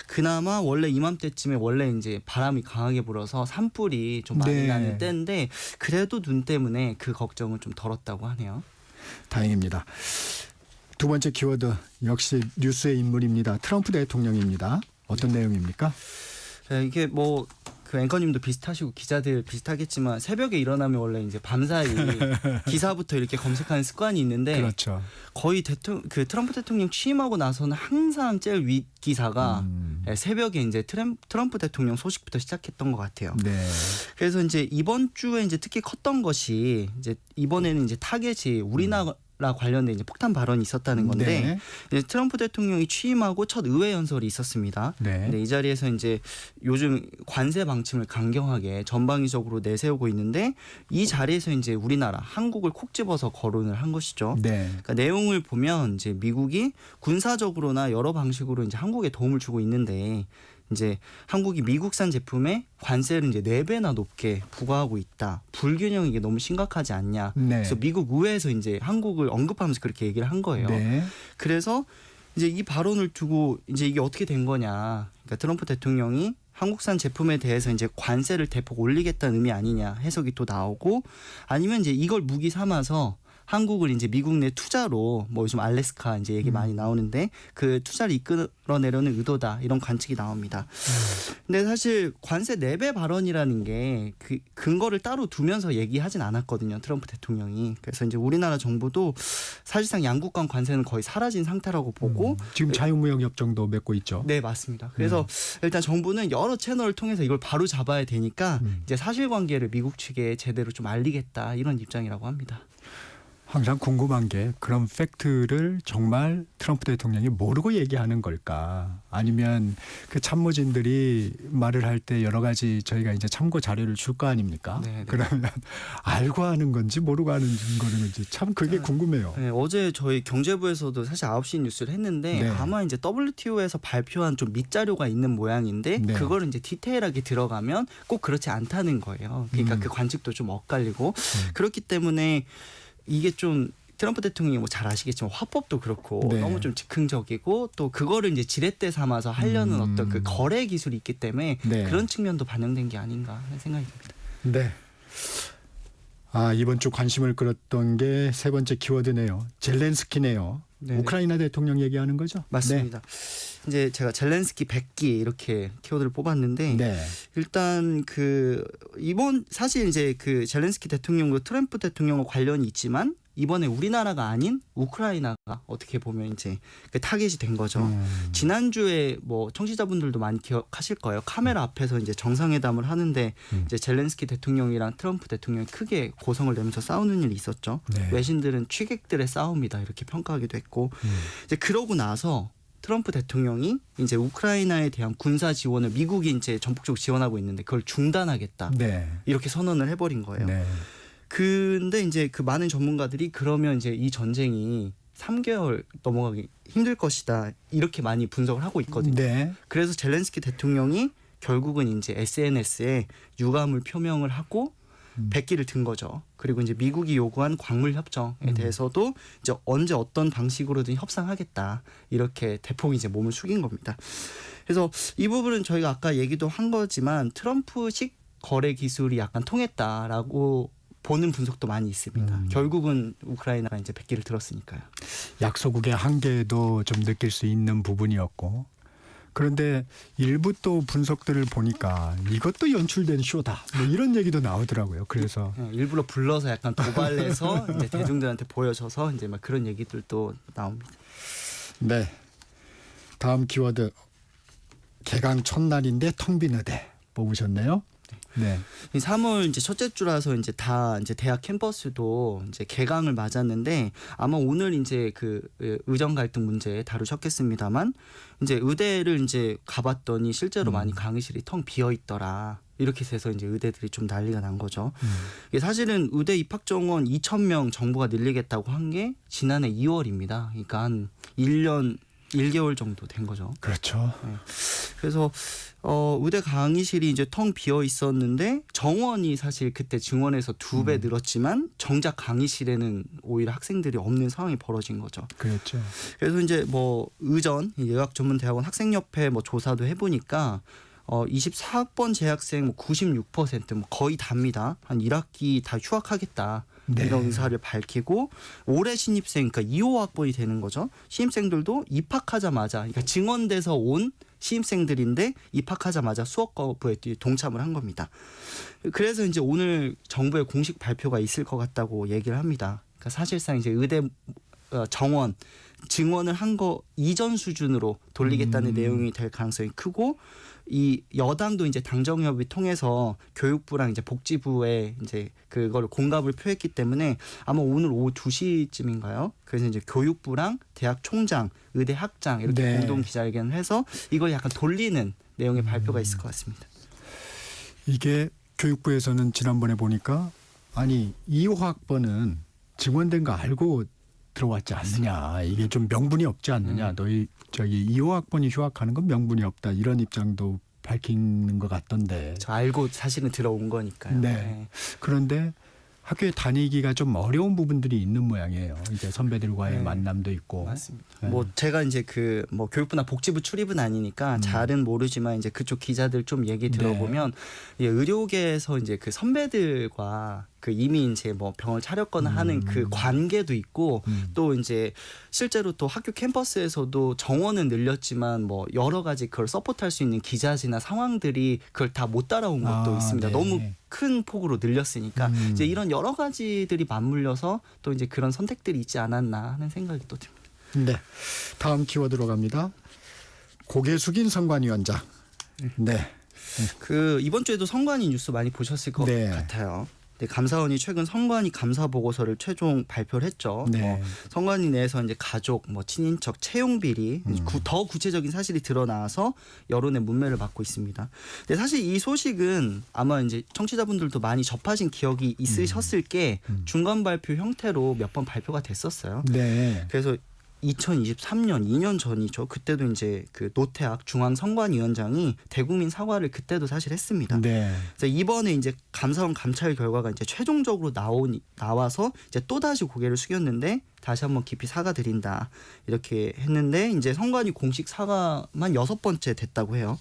그나마 원래 이맘때쯤에 원래 이제 바람이 강하게 불어서 산불이 좀 많이 네. 나는 때인데 그래도 눈 때문에 그 걱정은 좀 덜었다고 하네요. 다행입니다. 두 번째 키워드 역시 뉴스의 인물입니다. 트럼프 대통령입니다. 어떤 내용입니까? 네, 이게 뭐 그 앵커님도 비슷하시고 기자들 비슷하겠지만 새벽에 일어나면 원래 이제 밤사이 기사부터 이렇게 검색하는 습관이 있는데 그렇죠. 거의 그 트럼프 대통령 취임하고 나서는 항상 제일 윗 기사가 새벽에 이제 트럼프 대통령 소식부터 시작했던 것 같아요. 네. 그래서 이제 이번 주에 이제 특히 컸던 것이 이제 이번에는 이제 타겟이 우리나라 관련된 이제 폭탄 발언이 있었다는 건데 네. 이제 트럼프 대통령이 취임하고 첫 의회 연설이 있었습니다. 네. 근데 이 자리에서 이제 요즘 관세 방침을 강경하게 전방위적으로 내세우고 있는데 이 자리에서 이제 우리나라 한국을 콕 집어서 거론을 한 것이죠. 네. 그러니까 내용을 보면 이제 미국이 군사적으로나 여러 방식으로 이제 한국에 도움을 주고 있는데 이제 한국이 미국산 제품에 관세를 이제 4배나 높게 부과하고 있다. 불균형이 이게 너무 심각하지 않냐. 네. 그래서 미국 의회에서 이제 한국을 언급하면서 그렇게 얘기를 한 거예요. 네. 그래서 이제 이 발언을 두고 이제 이게 어떻게 된 거냐. 그러니까 트럼프 대통령이 한국산 제품에 대해서 이제 관세를 대폭 올리겠다는 의미 아니냐 해석이 또 나오고 아니면 이제 이걸 무기 삼아서 한국을 이제 미국 내 투자로 뭐 요즘 알래스카 이제 얘기 많이 나오는데 그 투자를 이끌어내려는 의도다 이런 관측이 나옵니다. 근데 사실 관세 4배 발언이라는 게 그 근거를 따로 두면서 얘기하진 않았거든요. 트럼프 대통령이. 그래서 이제 우리나라 정부도 사실상 양국 간 관세는 거의 사라진 상태라고 보고 지금 자유무역 협정도 맺고 있죠. 네, 맞습니다. 그래서 일단 정부는 여러 채널을 통해서 이걸 바로 잡아야 되니까 이제 사실관계를 미국 측에 제대로 좀 알리겠다 이런 입장이라고 합니다. 항상 궁금한 게 그런 팩트를 정말 트럼프 대통령이 모르고 얘기하는 걸까? 아니면 그 참모진들이 말을 할 때 여러 가지 저희가 이제 참고 자료를 줄 거 아닙니까? 네. 그러면 알고 하는 건지 모르고 하는 건지 참 그게 궁금해요. 네, 어제 저희 경제부에서도 사실 9시 뉴스를 했는데 네. 아마 이제 WTO에서 발표한 좀 밑자료가 있는 모양인데 네. 그거를 이제 디테일하게 들어가면 꼭 그렇지 않다는 거예요. 그러니까 그 관측도 좀 엇갈리고 그렇기 때문에 이게 좀 트럼프 대통령이 뭐 잘 아시겠지만 화법도 그렇고 네. 너무 좀 즉흥적이고 또 그거를 이제 지렛대 삼아서 하려는 어떤 그 거래 기술이 있기 때문에 네. 그런 측면도 반영된 게 아닌가 하는 생각이 듭니다. 네. 이번 주 관심을 끌었던 게 세 번째 키워드네요. 젤렌스키네요. 네. 우크라이나 대통령 얘기하는 거죠? 맞습니다. 이제 제가 젤렌스키 100기 이렇게 키워드를 뽑았는데 네. 일단 그 이번 사실 이제 그 젤렌스키 대통령도 트럼프 대통령과 관련이 있지만 이번에 우리나라가 아닌 우크라이나가 어떻게 보면 이제 그 타겟이 된 거죠. 지난주에 뭐 청취자분들도 많이 기억하실 거예요. 카메라 앞에서 이제 정상회담을 하는데 이제 젤렌스키 대통령이랑 트럼프 대통령이 크게 고성을 내면서 싸우는 일이 있었죠. 네. 외신들은 취객들의 싸움이다 이렇게 평가하기도 했고 이제 그러고 나서 트럼프 대통령이 이제 우크라이나에 대한 군사 지원을 미국이 이제 전폭적으로 지원하고 있는데 그걸 중단하겠다 네. 이렇게 선언을 해버린 거예요. 네. 근데 이제 그 많은 전문가들이 그러면 이제 이 전쟁이 3개월 넘어가기 힘들 것이다 이렇게 많이 분석을 하고 있거든요. 네. 그래서 젤렌스키 대통령이 결국은 이제 SNS에 유감을 표명을 하고 100기를 든 거죠. 그리고 이제 미국이 요구한 광물 협정에 대해서도 이제 언제 어떤 방식으로든 협상하겠다 이렇게 대폭 이제 몸을 숙인 겁니다. 그래서 이 부분은 저희가 아까 얘기도 한 거지만 트럼프식 거래 기술이 약간 통했다라고 보는 분석도 많이 있습니다. 결국은 우크라이나가 이제 100기를 들었으니까요. 약소국의 한계도 좀 느낄 수 있는 부분이었고 그런데 일부 또 분석들을 보니까 이것도 연출된 쇼다 뭐 이런 얘기도 나오더라고요. 그래서 일부러 불러서 약간 도발해서 이제 대중들한테 보여줘서 이제 막 그런 얘기들도 나옵니다. 네. 다음 키워드 개강 첫날인데 텅 빈 의대 뽑으셨네요. 네. 3월 이제 첫째 주라서 이제 다 이제 대학 캠퍼스도 이제 개강을 맞았는데 아마 오늘 이제 그 의정 갈등 문제 다루셨겠습니다만 이제 의대를 이제 가봤더니 실제로 많이 강의실이 텅 비어 있더라. 이렇게 돼서 이제 의대들이 좀 난리가 난 거죠. 이게 사실은 의대 입학 정원 2,000명 정부가 늘리겠다고 한 게 지난해 2월입니다. 그러니까 한 1년 1개월 정도 된 거죠. 그렇죠. 네. 그래서 의대 강의실이 이제 텅 비어 있었는데 정원이 사실 그때 증원에서 2배 늘었지만 정작 강의실에는 오히려 학생들이 없는 상황이 벌어진 거죠. 그렇죠. 그래서 이제 뭐 의전 예학전문대학원 학생협회 뭐 조사도 해보니까 24학번 재학생 뭐 96% 뭐 거의 답니다. 한 1학기 다 휴학하겠다. 네. 이런 의사를 밝히고 올해 신입생 그러니까 2호학번이 되는 거죠. 신입생들도 입학하자마자 그러니까 증원돼서 온 신입생들인데 입학하자마자 수업 거부에 동참을 한 겁니다. 그래서 이제 오늘 정부의 공식 발표가 있을 것 같다고 얘기를 합니다. 그러니까 사실상 이제 의대 정원 증원을 한 거 이전 수준으로 돌리겠다는 내용이 될 가능성이 크고 이 여당도 이제 당정협의 통해서 교육부랑 이제 복지부에 이제 그걸 공감을 표했기 때문에 아마 오늘 오후 2시쯤인가요? 그래서 이제 교육부랑 대학 총장, 의대 학장 이렇게 네. 공동 기자회견을 해서 이걸 약간 돌리는 내용의 발표가 있을 것 같습니다. 이게 교육부에서는 지난번에 보니까 아니 2호 학번은 증원된 거 알고 들어왔지 않느냐. 이게 좀 명분이 없지 않느냐. 너희 저기 2호 학번이 휴학하는 건 명분이 없다. 이런 입장도 밝히는 것 같던데. 저 알고 사실은 들어온 거니까요. 네. 그런데 학교에 다니기가 좀 어려운 부분들이 있는 모양이에요. 이제 선배들과의 네. 만남도 있고. 맞습니다. 네. 뭐 제가 이제 그 뭐 교육부나 복지부 출입은 아니니까 잘은 모르지만 이제 그쪽 기자들 좀 얘기 들어보면 이 의료계에서 이제 그 선배들과 그 이미 이제 뭐 병을 차렸거나 하는 그 관계도 있고 또 이제 실제로 또 학교 캠퍼스에서도 정원은 늘렸지만 뭐 여러 가지 그걸 서포트할 수 있는 기자지나 상황들이 그걸 다 못 따라온 것도 있습니다. 네. 너무 큰 폭으로 늘렸으니까 이제 이런 여러 가지들이 맞물려서 또 이제 그런 선택들이 있지 않았나 하는 생각이 또 듭니다. 네. 다음 키워드로 갑니다. 고개 숙인 선관위원장. 네. 그 이번 주에도 선관위 뉴스 많이 보셨을 것 네. 같아요. 네, 감사원이 최근 선관위 감사 보고서를 최종 발표를 했죠. 네. 선관위 내에서 이제 가족, 뭐 친인척 채용 비리 더 구체적인 사실이 드러나서 여론의 문매를 받고 있습니다. 근데 사실 이 소식은 아마 이제 청취자분들도 많이 접하신 기억이 있으셨을 게 중간 발표 형태로 몇 번 발표가 됐었어요. 네. 그래서 2023년 2년 전이죠. 그때도 이제 그 노태학 중앙선관위원장이 대국민 사과를 그때도 사실 했습니다. 네. 그래서 이번에 이제 감사원 감찰 결과가 이제 최종적으로 나와서 이제 또 다시 고개를 숙였는데 다시 한번 깊이 사과드린다 이렇게 했는데 이제 선관위 공식 사과만 6번째 됐다고 해요.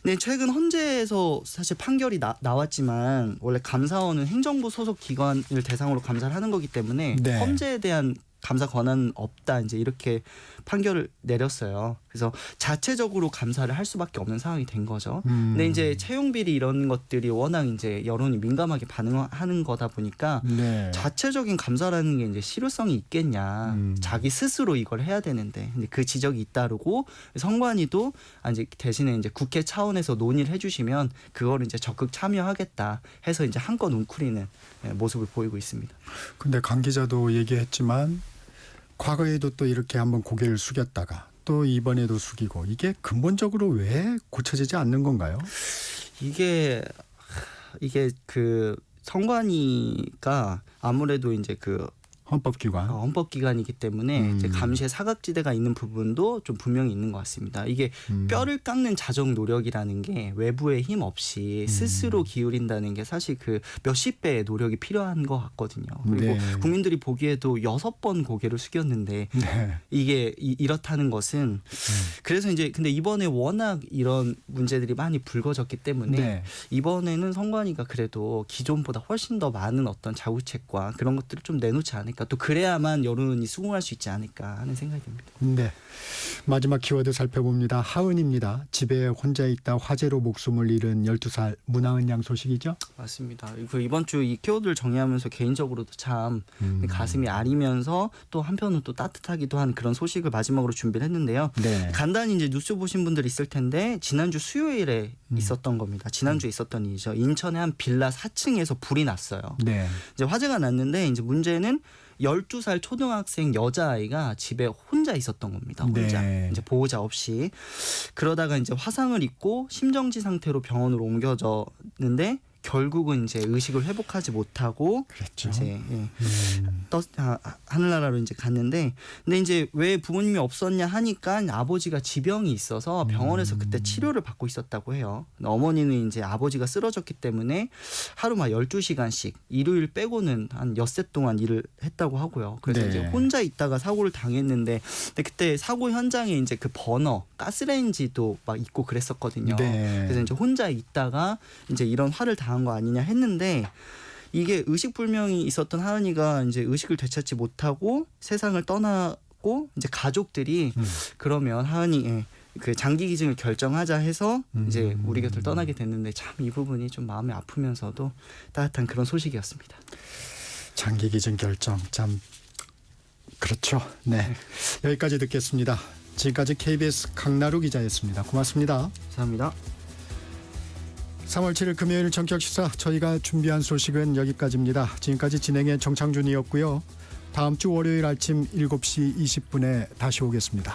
근데 최근 헌재에서 사실 판결이 나왔지만 원래 감사원은 행정부 소속 기관을 대상으로 감사를 하는 거기 때문에 네. 헌재에 대한 감사 권한은 없다 이제 이렇게 판결을 내렸어요. 그래서 자체적으로 감사를 할 수밖에 없는 상황이 된 거죠. 근데 이제 채용 비리 이런 것들이 워낙 이제 여론이 민감하게 반응하는 거다 보니까 네. 자체적인 감사라는 게 이제 실효성이 있겠냐. 자기 스스로 이걸 해야 되는데 근데 그 지적이 잇따르고 선관위도 이제 대신에 이제 국회 차원에서 논의를 해주시면 그거를 이제 적극 참여하겠다 해서 이제 한껏 웅크리는 모습을 보이고 있습니다. 근데 강 기자도 얘기했지만 과거에도 또 이렇게 한번 고개를 숙였다가 또 이번에도 숙이고 이게 근본적으로 왜 고쳐지지 않는 건가요? 이게 그 선관위가 아무래도 이제 그 헌법기관이기 때문에 이제 감시의 사각지대가 있는 부분도 좀 분명히 있는 것 같습니다. 이게 뼈를 깎는 자정 노력이라는 게 외부의 힘 없이 스스로 기울인다는 게 사실 그 몇십 배의 노력이 필요한 것 같거든요. 그리고 네. 국민들이 보기에도 6번 고개를 숙였는데 네. 이게 이렇다는 것은 그래서 이제 근데 이번에 워낙 이런 문제들이 많이 불거졌기 때문에 네. 이번에는 선관위가 그래도 기존보다 훨씬 더 많은 어떤 자구책과 그런 것들을 좀 내놓지 않을까. 또 그래야만 여론이 수긍할 수 있지 않을까 하는 생각이 듭니다. 네. 마지막 키워드 살펴봅니다. 하은입니다. 집에 혼자 있다 화재로 목숨을 잃은 12살 문하은 양 소식이죠? 맞습니다. 이번 주 이 키워드를 정리하면서 개인적으로도 참 가슴이 아리면서 또 한편은 또 따뜻하기도 한 그런 소식을 마지막으로 준비를 했는데요. 네. 간단히 이제 뉴스 보신 분들 있을 텐데 지난주 수요일에 있었던 겁니다. 지난주에 있었던 일이죠. 인천의 한 빌라 4층에서 불이 났어요. 네. 이제 화재가 났는데 이제 문제는 12살 초등학생 여자아이가 집에 혼자 있었던 겁니다. 혼자. 네. 이제 보호자 없이. 그러다가 이제 화상을 입고 심정지 상태로 병원으로 옮겨졌는데 결국은 이제 의식을 회복하지 못하고 그랬죠. 이제 하늘나라로 이제 갔는데 근데 이제 왜 부모님이 없었냐 하니까 아버지가 지병이 있어서 병원에서 그때 치료를 받고 있었다고 해요. 어머니는 이제 아버지가 쓰러졌기 때문에 하루 막 12시간씩 일요일 빼고는 한 엿새 동안 일을 했다고 하고요. 그래서 네. 이제 혼자 있다가 사고를 당했는데 근데 그때 사고 현장에 이제 그 버너, 가스레인지도 막 있고 그랬었거든요. 네. 그래서 이제 혼자 있다가 이제 이런 화를 당한 거 아니냐 했는데 이게 의식불명이 있었던 하은이가 이제 의식을 되찾지 못하고 세상을 떠나고 이제 가족들이 그러면 하은이 그 장기 기증을 결정하자 해서 이제 우리 곁을 떠나게 됐는데 참 이 부분이 좀 마음이 아프면서도 따뜻한 그런 소식이었습니다. 장기 기증 결정 참 그렇죠. 네. 여기까지 듣겠습니다. 지금까지 KBS 강나루 기자였습니다. 고맙습니다. 감사합니다. 3월 7일 금요일 전격시사 저희가 준비한 소식은 여기까지입니다. 지금까지 진행의 정창준이었고요. 다음 주 월요일 아침 7시 20분에 다시 오겠습니다.